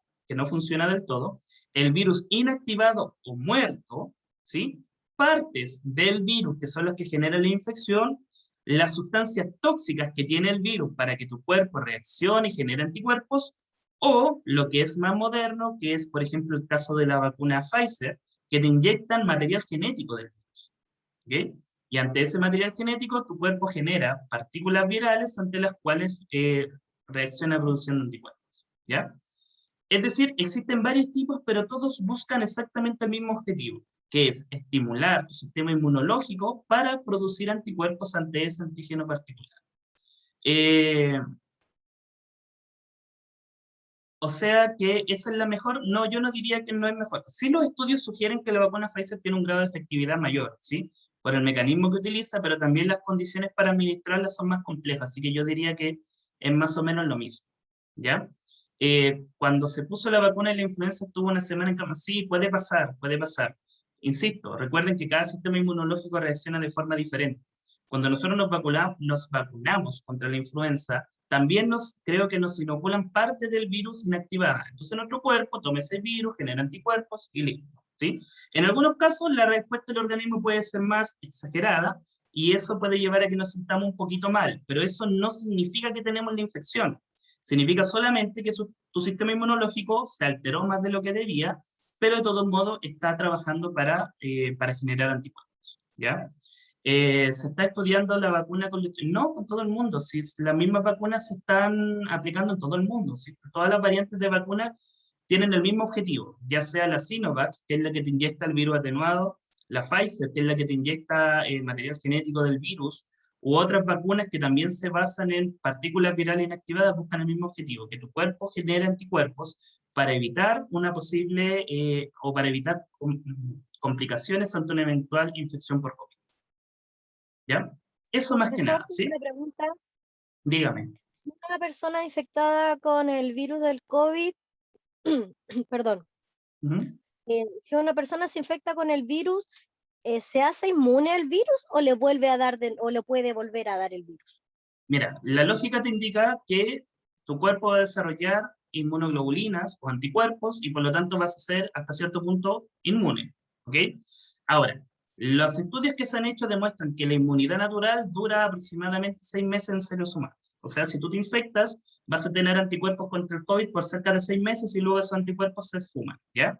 del todo, el virus inactivado o muerto, ¿sí? Partes del virus, que son las que generan la infección, las sustancias tóxicas que tiene el virus para que tu cuerpo reaccione y genere anticuerpos, o lo que es más moderno, que es, por ejemplo, el caso de la vacuna Pfizer, que te inyectan material genético del virus, ¿okay? Y ante ese material genético, tu cuerpo genera partículas virales ante las cuales reacciona produciendo anticuerpos, ¿ya? Es decir, existen varios tipos, pero todos buscan exactamente el mismo objetivo, que es estimular tu sistema inmunológico para producir anticuerpos ante ese antígeno particular. O sea que esa es la mejor. No, yo no diría que no es mejor. Sí, los estudios sugieren que la vacuna Pfizer tiene un grado de efectividad mayor, ¿sí? Por el mecanismo que utiliza, pero también las condiciones para administrarla son más complejas, así que yo diría que es más o menos lo mismo, ¿ya? Cuando se puso la vacuna de la influenza estuvo una semana en cama. Sí, puede pasar, puede pasar. Insisto, recuerden que cada sistema inmunológico reacciona de forma diferente. Cuando nosotros nos vacunamos contra la influenza, también creo que nos inoculan parte del virus inactivada. Entonces nuestro cuerpo toma ese virus, genera anticuerpos y listo, ¿sí? En algunos casos la respuesta del organismo puede ser más exagerada y eso puede llevar a que nos sintamos un poquito mal, pero eso no significa que tenemos la infección. Significa solamente que tu sistema inmunológico se alteró más de lo que debía, pero de todos modos está trabajando para generar anticuerpos, ¿ya? Se está estudiando la vacuna con no con todo el mundo, si las mismas vacunas se están aplicando en todo el mundo, ¿sí? Todas las variantes de vacuna tienen el mismo objetivo, ya sea la Sinovac, que es la que te inyecta el virus atenuado, la Pfizer, que es la que te inyecta el material genético del virus, u otras vacunas que también se basan en partículas virales inactivadas, buscan el mismo objetivo, que tu cuerpo genere anticuerpos para evitar una posible, o para evitar complicaciones ante una eventual infección por COVID. ¿Ya? Eso más que Profesor, nada, ¿sí? una pregunta. Dígame. Si una persona infectada con el virus del COVID, perdón, si una persona se infecta con el virus, ¿se hace inmune al virus o le vuelve a dar o le puede volver a dar el virus? Mira, la lógica te indica que tu cuerpo va a desarrollar inmunoglobulinas o anticuerpos y por lo tanto vas a ser hasta cierto punto inmune, ¿ok? Ahora, los estudios que se han hecho demuestran que la inmunidad natural dura aproximadamente 6 meses en seres humanos. O sea, si tú te infectas, vas a tener anticuerpos contra el COVID por cerca de 6 meses y luego esos anticuerpos se esfuman, ¿ya?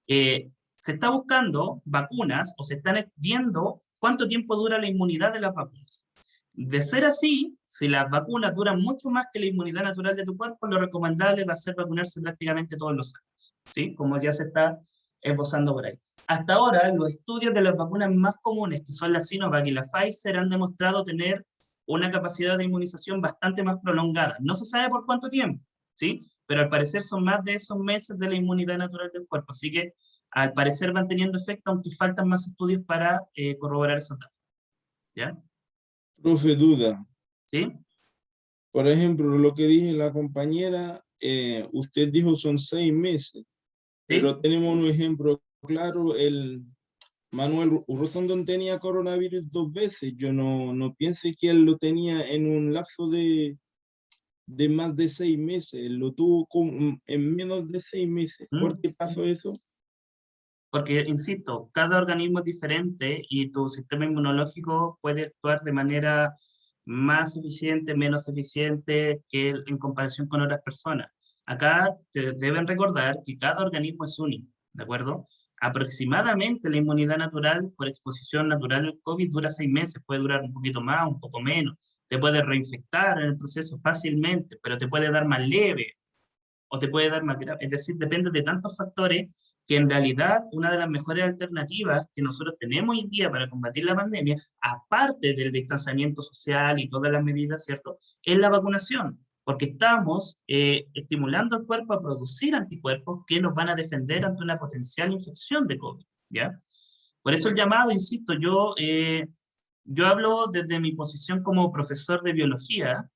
Se está buscando vacunas o se están viendo cuánto tiempo dura la inmunidad de las vacunas. De ser así, si las vacunas duran mucho más que la inmunidad natural de tu cuerpo, lo recomendable va a ser vacunarse prácticamente todos los años, ¿sí? Como ya se está esbozando por ahí. Hasta ahora, los estudios de las vacunas más comunes, que son la Sinovac y la Pfizer, han demostrado tener una capacidad de inmunización bastante más prolongada. No se sabe por cuánto tiempo, ¿sí? Pero al parecer son más de esos meses de la inmunidad natural del cuerpo. Así que al parecer van teniendo efecto, aunque faltan más estudios para corroborar esos datos. ¿Ya? Profe, duda. ¿Sí? Por ejemplo, lo que dije la compañera, usted dijo son 6 meses, ¿sí? Pero tenemos un ejemplo claro, el Manuel Rosondón tenía coronavirus 2 veces. Yo no piense que él lo tenía en un lapso de más de 6 meses, él lo tuvo en menos de 6 meses. ¿Por qué pasó eso? Porque, insisto, cada organismo es diferente y tu sistema inmunológico puede actuar de manera más eficiente, menos eficiente que en comparación con otras personas. Acá te deben recordar que cada organismo es único, ¿de acuerdo? Aproximadamente la inmunidad natural por exposición natural al COVID dura 6 meses, puede durar un poquito más, un poco menos, te puede reinfectar en el proceso fácilmente, pero te puede dar más leve o te puede dar más grave. Es decir, depende de tantos factores que en realidad una de las mejores alternativas que nosotros tenemos hoy en día para combatir la pandemia, aparte del distanciamiento social y todas las medidas, ¿cierto?, es la vacunación, porque estamos estimulando al cuerpo a producir anticuerpos que nos van a defender ante una potencial infección de COVID, ¿ya? Por eso el llamado, insisto, yo hablo desde mi posición como profesor de biología,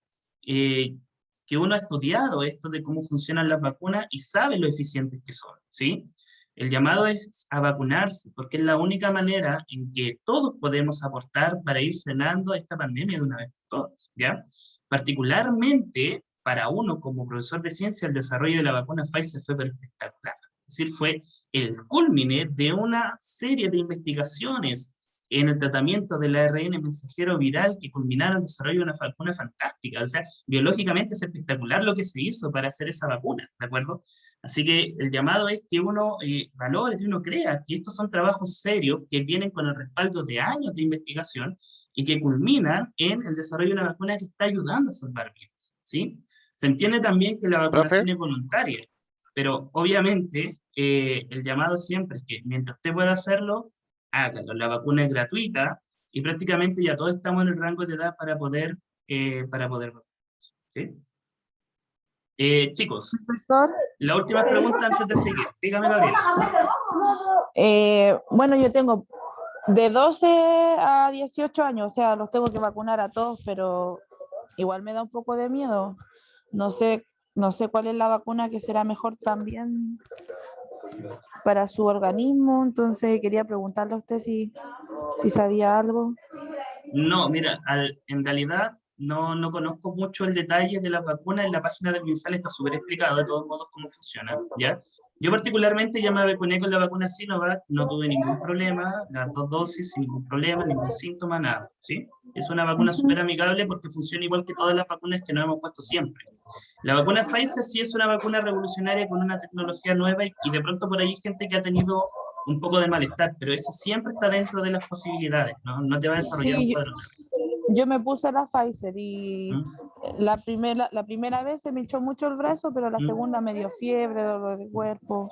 que uno ha estudiado esto de cómo funcionan las vacunas y sabe lo eficientes que son, ¿sí? El llamado es a vacunarse, porque es la única manera en que todos podemos aportar para ir frenando esta pandemia de una vez por todas, ¿ya? Particularmente para uno como profesor de ciencia, el desarrollo de la vacuna Pfizer fue espectacular. Es decir, fue el culmine de una serie de investigaciones en el tratamiento del ARN mensajero viral que culminaron el desarrollo de una vacuna fantástica. O sea, biológicamente es espectacular lo que se hizo para hacer esa vacuna, ¿de acuerdo? Así que el llamado es que uno valore, que uno crea que estos son trabajos serios que vienen con el respaldo de años de investigación y que culminan en el desarrollo de una vacuna que está ayudando a salvar vidas, ¿sí? Se entiende también que la vacunación es voluntaria, pero obviamente el llamado siempre es que mientras usted pueda hacerlo, hágalo. La vacuna es gratuita y prácticamente ya todos estamos en el rango de edad para poder vacunarnos, ¿sí? Chicos, profesor, la última pregunta antes de seguir. Dígame, Gabriel. Bueno, yo tengo de 12 a 18 años, o sea, los tengo que vacunar a todos, pero igual me da un poco de miedo. No sé cuál es la vacuna que será mejor también para su organismo, entonces quería preguntarle a usted si sabía algo. No, mira, en realidad no conozco mucho el detalle de las vacunas. En la página del MinSal está súper explicado de todos modos cómo funciona, ¿ya? Yo particularmente ya me vacuné con la vacuna Sinovac, no tuve ningún problema, las 2 dosis sin ningún problema, ningún síntoma, nada, ¿sí? Es una vacuna súper amigable porque funciona igual que todas las vacunas que nos hemos puesto siempre. La vacuna Pfizer sí es una vacuna revolucionaria con una tecnología nueva y de pronto por ahí hay gente que ha tenido un poco de malestar, pero eso siempre está dentro de las posibilidades, no te va a desarrollar un cuadro. Yo me puse la Pfizer y la primera vez se me hinchó mucho el brazo, pero la segunda me dio fiebre, dolor de cuerpo.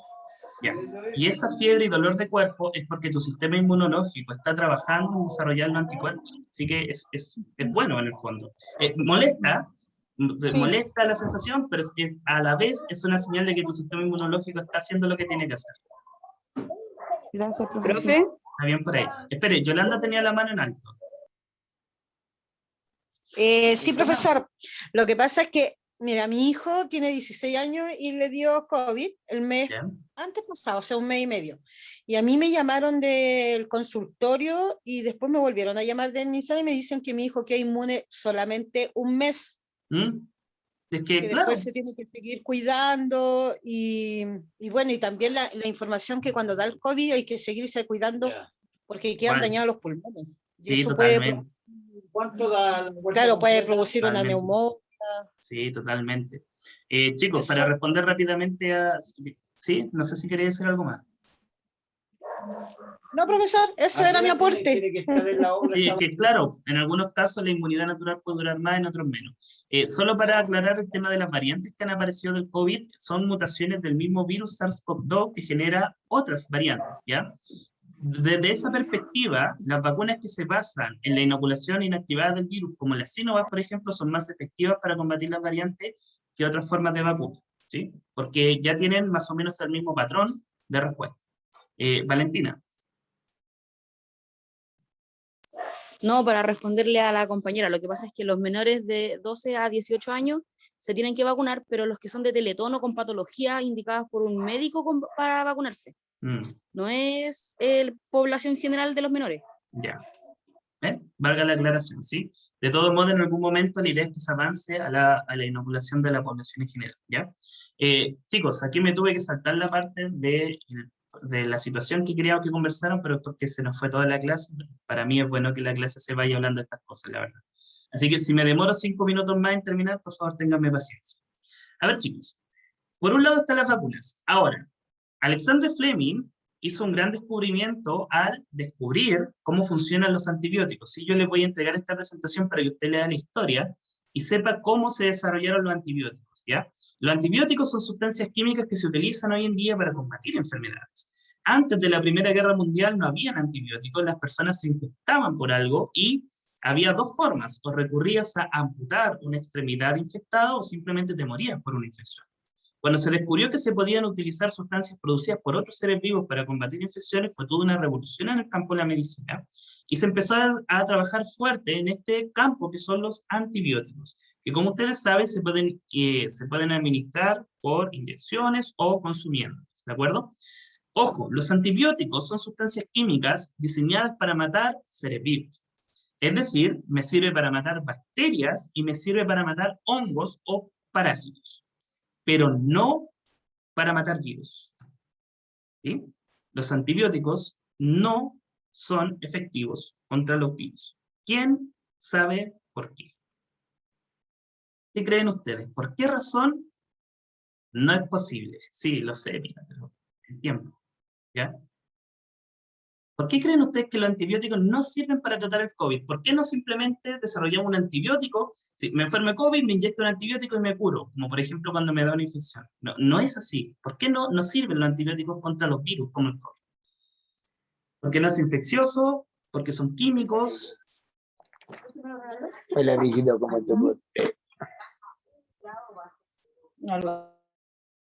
Ya. Y esa fiebre y dolor de cuerpo es porque tu sistema inmunológico está trabajando en desarrollar los anticuerpos. Así que es bueno en el fondo. Molesta la sensación, pero a la vez es una señal de que tu sistema inmunológico está haciendo lo que tiene que hacer. Gracias, ¿Profe? Está bien por ahí. Espere, Yolanda tenía la mano en alto. Sí, profesor. Lo que pasa es que Mira, mi hijo tiene 16 años y le dio COVID el mes ¿Ya? antes pasado, o sea, un mes y medio. Y a mí me llamaron del consultorio y después me volvieron a llamar del MinSal y me dicen que mi hijo queda inmune solamente un mes, ¿Mm? Es que, que claro, después se tiene que seguir cuidando y bueno, y también la información que cuando da el COVID hay que seguirse cuidando porque quedan igual. dañados los pulmones. Y Sí, eso puede, totalmente. claro, puede producir una Totalmente. neumonía. Sí, totalmente. Chicos, para Eso. responder rápidamente a... Sí, no sé si queréis decir algo más. No, profesor, eso era mi aporte. Sí, es que claro, en algunos casos la inmunidad natural puede durar más, en otros menos. Solo para aclarar el tema de las variantes que han aparecido del COVID, son mutaciones del mismo virus SARS-CoV-2 que genera otras variantes, ¿ya? Desde esa perspectiva, las vacunas que se basan en la inoculación inactivada del virus, como la Sinovac, por ejemplo, son más efectivas para combatir las variantes que otras formas de vacuna, ¿sí? Porque ya tienen más o menos el mismo patrón de respuesta. Valentina. No, para responderle a la compañera, lo que pasa es que los menores de 12 a 18 años se tienen que vacunar, pero los que son de Teletón o con patologías indicadas por un médico para vacunarse. No es población general de los menores. Ya. Valga la aclaración, ¿sí? De todos modos, en algún momento la idea es que se avance a la inoculación de la población en general, ¿ya? Chicos, aquí me tuve que saltar la parte de la situación que quería que conversaran, pero es porque se nos fue toda la clase. Para mí es bueno que la clase se vaya hablando de estas cosas, la verdad. Así que si me demoro 5 minutos más en terminar, por favor, ténganme paciencia. A ver, chicos. Por un lado están las vacunas. Ahora, Alexander Fleming hizo un gran descubrimiento al descubrir cómo funcionan los antibióticos. ¿Sí? Yo les voy a entregar esta presentación para que usted lea la historia y sepa cómo se desarrollaron los antibióticos, ¿ya? Los antibióticos son sustancias químicas que se utilizan hoy en día para combatir enfermedades. Antes de la Primera Guerra Mundial no habían antibióticos, las personas se infectaban por algo y había dos formas: o recurrías a amputar una extremidad infectada o simplemente te morías por una infección. Cuando se descubrió que se podían utilizar sustancias producidas por otros seres vivos para combatir infecciones, fue toda una revolución en el campo de la medicina y se empezó a trabajar fuerte en este campo que son los antibióticos, que como ustedes saben se pueden administrar por inyecciones o consumiéndolos, ¿de acuerdo? Ojo, los antibióticos son sustancias químicas diseñadas para matar seres vivos. Es decir, me sirve para matar bacterias y me sirve para matar hongos o parásitos, pero no para matar virus. ¿Sí? Los antibióticos no son efectivos contra los virus. ¿Quién sabe por qué? ¿Qué creen ustedes? ¿Por qué razón no es posible? Sí, lo sé, mira, pero el tiempo, ¿ya? ¿Por qué creen ustedes que los antibióticos no sirven para tratar el COVID? ¿Por qué no simplemente desarrollamos un antibiótico? Si me enfermo de COVID, me inyecto un antibiótico y me curo, como por ejemplo cuando me da una infección. No, no es así. ¿Por qué no sirven los antibióticos contra los virus como el COVID? Porque no es infeccioso, porque son químicos. Hola, amiguito, ¿cómo te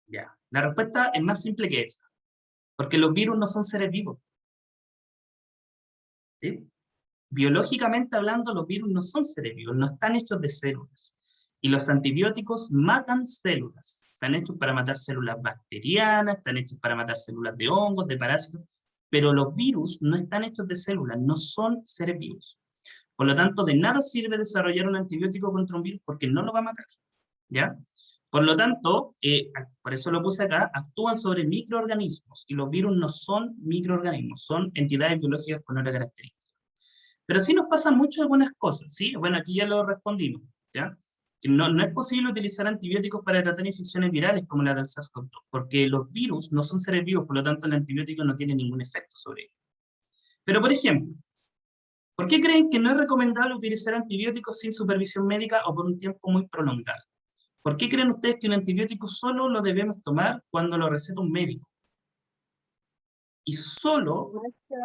Ya. La respuesta es más simple que esa. Porque los virus no son seres vivos. ¿Sí? Biológicamente hablando, los virus no son seres vivos, no están hechos de células. Y los antibióticos matan células. Están hechos para matar células bacterianas, están hechos para matar células de hongos, de parásitos, pero los virus no están hechos de células, no son seres vivos. Por lo tanto, de nada sirve desarrollar un antibiótico contra un virus porque no lo va a matar, ¿ya? Por lo tanto, por eso lo puse acá, actúan sobre microorganismos, y los virus no son microorganismos, son entidades biológicas con otra característica. Pero sí nos pasan mucho algunas cosas, ¿sí? Bueno, aquí ya lo respondimos, ¿ya? No es posible utilizar antibióticos para tratar infecciones virales como la del SARS-CoV-2, porque los virus no son seres vivos, por lo tanto el antibiótico no tiene ningún efecto sobre ellos. Pero, por ejemplo, ¿por qué creen que no es recomendable utilizar antibióticos sin supervisión médica o por un tiempo muy prolongado? ¿Por qué creen ustedes que un antibiótico solo lo debemos tomar cuando lo receta un médico? Y solo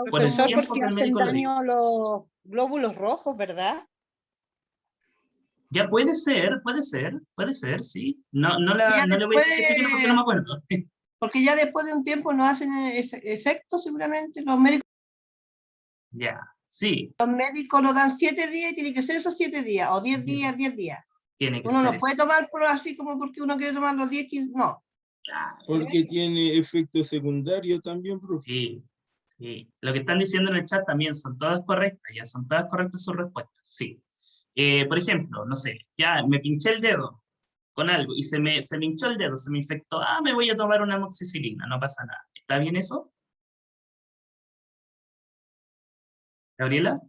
por el tiempo porque que el hacen médico lo diga. daño los glóbulos rojos, ¿verdad? Ya puede ser, sí. No le voy a decir que sí, que no, porque no me acuerdo. Porque ya después de un tiempo no hacen efecto seguramente. Los médicos. Ya, sí. Los médicos lo dan 7 días y tiene que ser esos 7 días, o 10 días, 10 días. Tiene que Uno ser no puede tomar así como porque uno quiere tomar los 10, 15, no. Porque tiene efecto secundario también, profe. Sí, sí. Lo que están diciendo en el chat también son todas correctas, ya son todas correctas sus respuestas, sí. Por ejemplo, no sé, ya me pinché el dedo con algo y se me hinchó el dedo, se me infectó, me voy a tomar una amoxicilina, no pasa nada. ¿Está bien eso? ¿Gabriela?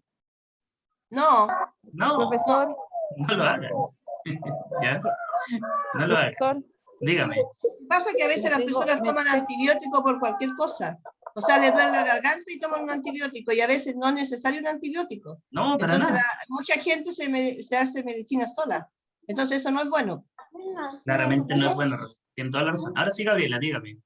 No. No, Profesor, no lo hagan. ¿Ya? No lo hagan. profesor, Dígame. Pasa que a veces las personas toman antibiótico por cualquier cosa. O sea, les duele la garganta y toman un antibiótico, y a veces no es necesario un antibiótico. No, para Entonces, nada. mucha gente se hace medicina sola. Entonces, eso no es bueno. Claramente no es bueno, tiene toda la razón. Ahora sí, Gabriela, dígame.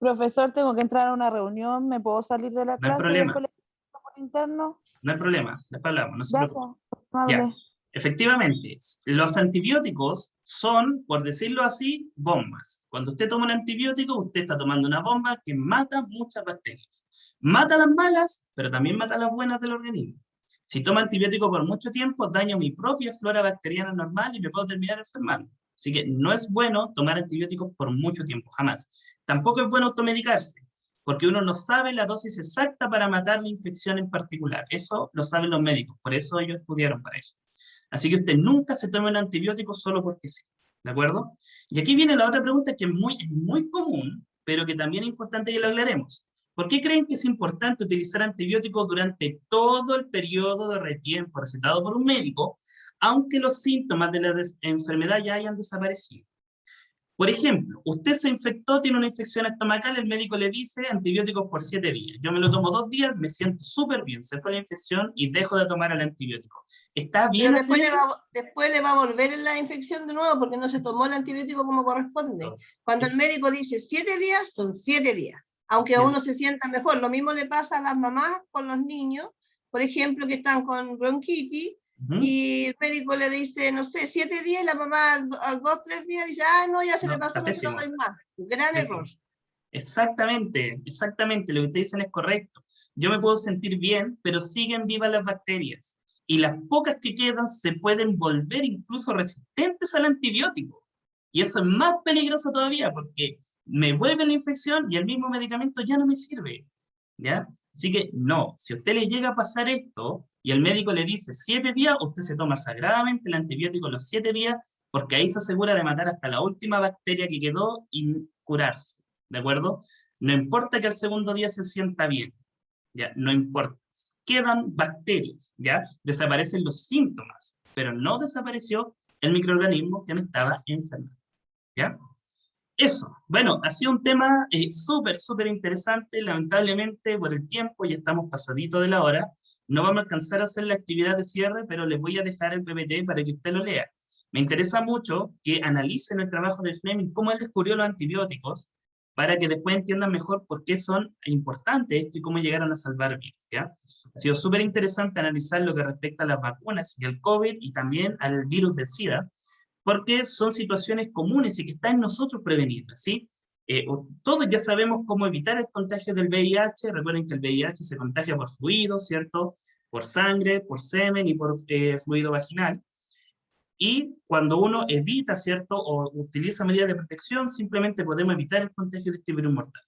profesor, tengo que entrar a una reunión, ¿me puedo salir de la No hay clase y problema. después le por interno? No hay problema, después hablamos, no se Gracias, preocupe. amable. Ya, efectivamente, los antibióticos son, por decirlo así, bombas. Cuando usted toma un antibiótico, usted está tomando una bomba que mata muchas bacterias. Mata las malas, pero también mata las buenas del organismo. Si tomo antibiótico por mucho tiempo, daño mi propia flora bacteriana normal y me puedo terminar enfermando. Así que no es bueno tomar antibióticos por mucho tiempo, jamás. Tampoco es bueno automedicarse, porque uno no sabe la dosis exacta para matar la infección en particular. Eso lo saben los médicos, por eso ellos estudiaron para eso. Así que usted nunca se tome un antibiótico solo porque sí, ¿de acuerdo? Y aquí viene la otra pregunta que es muy común, pero que también es importante que lo aclaremos. ¿Por qué creen que es importante utilizar antibióticos durante todo el periodo de retiempo recetado por un médico, aunque los síntomas de la enfermedad ya hayan desaparecido? Por ejemplo, usted se infectó, tiene una infección estomacal, el médico le dice antibióticos por 7 días. Yo me lo tomo 2 días, me siento súper bien, se fue la infección y dejo de tomar el antibiótico. ¿Está bien? Pero después le va a volver la infección de nuevo porque no se tomó el antibiótico como corresponde. Cuando el médico dice 7 días, son 7 días. Aunque uno se sienta mejor. Lo mismo le pasa a las mamás con los niños, por ejemplo, que están con bronquitis, y el médico le dice, no sé, 7 días, y la mamá al 2, 3 días dice, no, ya se le pasó, no se lo doy más. Gran error. Exactamente, lo que ustedes dicen es correcto. Yo me puedo sentir bien, pero siguen vivas las bacterias. Y las pocas que quedan se pueden volver incluso resistentes al antibiótico. Y eso es más peligroso todavía, porque me vuelve la infección y el mismo medicamento ya no me sirve. ¿Ya? Así que no, si a usted le llega a pasar esto y el médico le dice 7 días, usted se toma sagradamente el antibiótico los 7 días, porque ahí se asegura de matar hasta la última bacteria que quedó y curarse, ¿de acuerdo? No importa que al segundo día se sienta bien, ¿ya? No importa. Quedan bacterias, ¿ya? Desaparecen los síntomas, pero no desapareció el microorganismo que me estaba enfermando, ¿ya? Eso, bueno, ha sido un tema súper interesante. Lamentablemente por el tiempo ya estamos pasadito de la hora, no vamos a alcanzar a hacer la actividad de cierre, pero les voy a dejar el PPT para que usted lo lea. Me interesa mucho que analicen el trabajo de Fleming, cómo él descubrió los antibióticos, para que después entiendan mejor por qué son importantes esto y cómo llegaron a salvar vidas, ¿ya? Ha sido súper interesante analizar lo que respecta a las vacunas y al COVID y también al virus del SIDA, porque son situaciones comunes y que está en nosotros prevenirlas, ¿sí? Todos ya sabemos cómo evitar el contagio del VIH. Recuerden que el VIH se contagia por fluido, ¿cierto? Por sangre, por semen y por fluido vaginal. Y cuando uno evita, ¿cierto? O utiliza medidas de protección, simplemente podemos evitar el contagio de este virus mortal.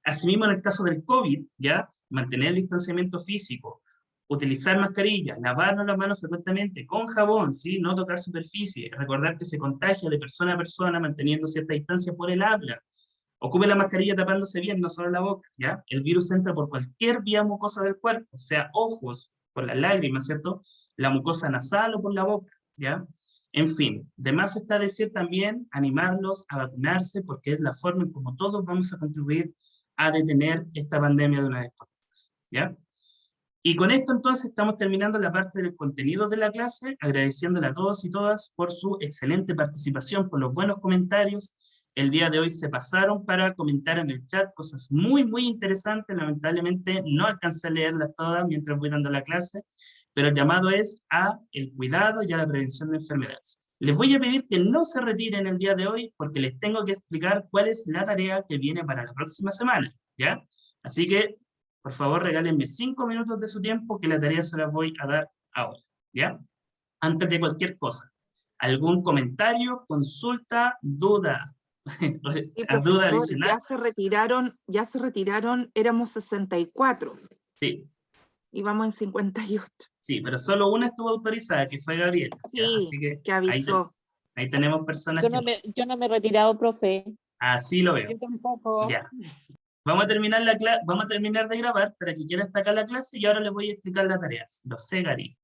Asimismo, en el caso del COVID, ¿ya? Mantener el distanciamiento físico, utilizar mascarilla, lavarnos las manos frecuentemente con jabón, ¿sí? No tocar superficie, recordar que se contagia de persona a persona manteniendo cierta distancia por el habla. Ocupe la mascarilla tapándose bien, no solo la boca, ¿ya? El virus entra por cualquier vía mucosa del cuerpo, sea ojos, por las lágrimas, ¿cierto? La mucosa nasal o por la boca, ¿ya? En fin, de más está decir también animarlos a vacunarse porque es la forma en como todos vamos a contribuir a detener esta pandemia de una vez por todas, ¿ya? Y con esto entonces estamos terminando la parte del contenido de la clase, agradeciéndole a todos y todas por su excelente participación, por los buenos comentarios. El día de hoy se pasaron para comentar en el chat cosas muy interesantes. Lamentablemente no alcancé a leerlas todas mientras voy dando la clase, pero el llamado es a el cuidado y a la prevención de enfermedades. Les voy a pedir que no se retiren el día de hoy porque les tengo que explicar cuál es la tarea que viene para la próxima semana, ¿ya? Así que por favor, regálenme 5 minutos de su tiempo, que la tarea se la voy a dar ahora, ¿ya? Antes de cualquier cosa, ¿Algún comentario, consulta, duda? Sí, ¿Duda profesor, adicional? ya se retiraron, éramos 64. Sí. Y vamos en 58. Sí, pero solo una estuvo autorizada, que fue Gabriel. Sí, ¿ya? Así que avisó. Ahí tenemos personas Yo no me he retirado, profe. Así lo veo. Yo tampoco. Ya. Vamos a terminar vamos a terminar de grabar para que quiera destacar la clase y ahora les voy a explicar las tareas. Lo sé, Gary.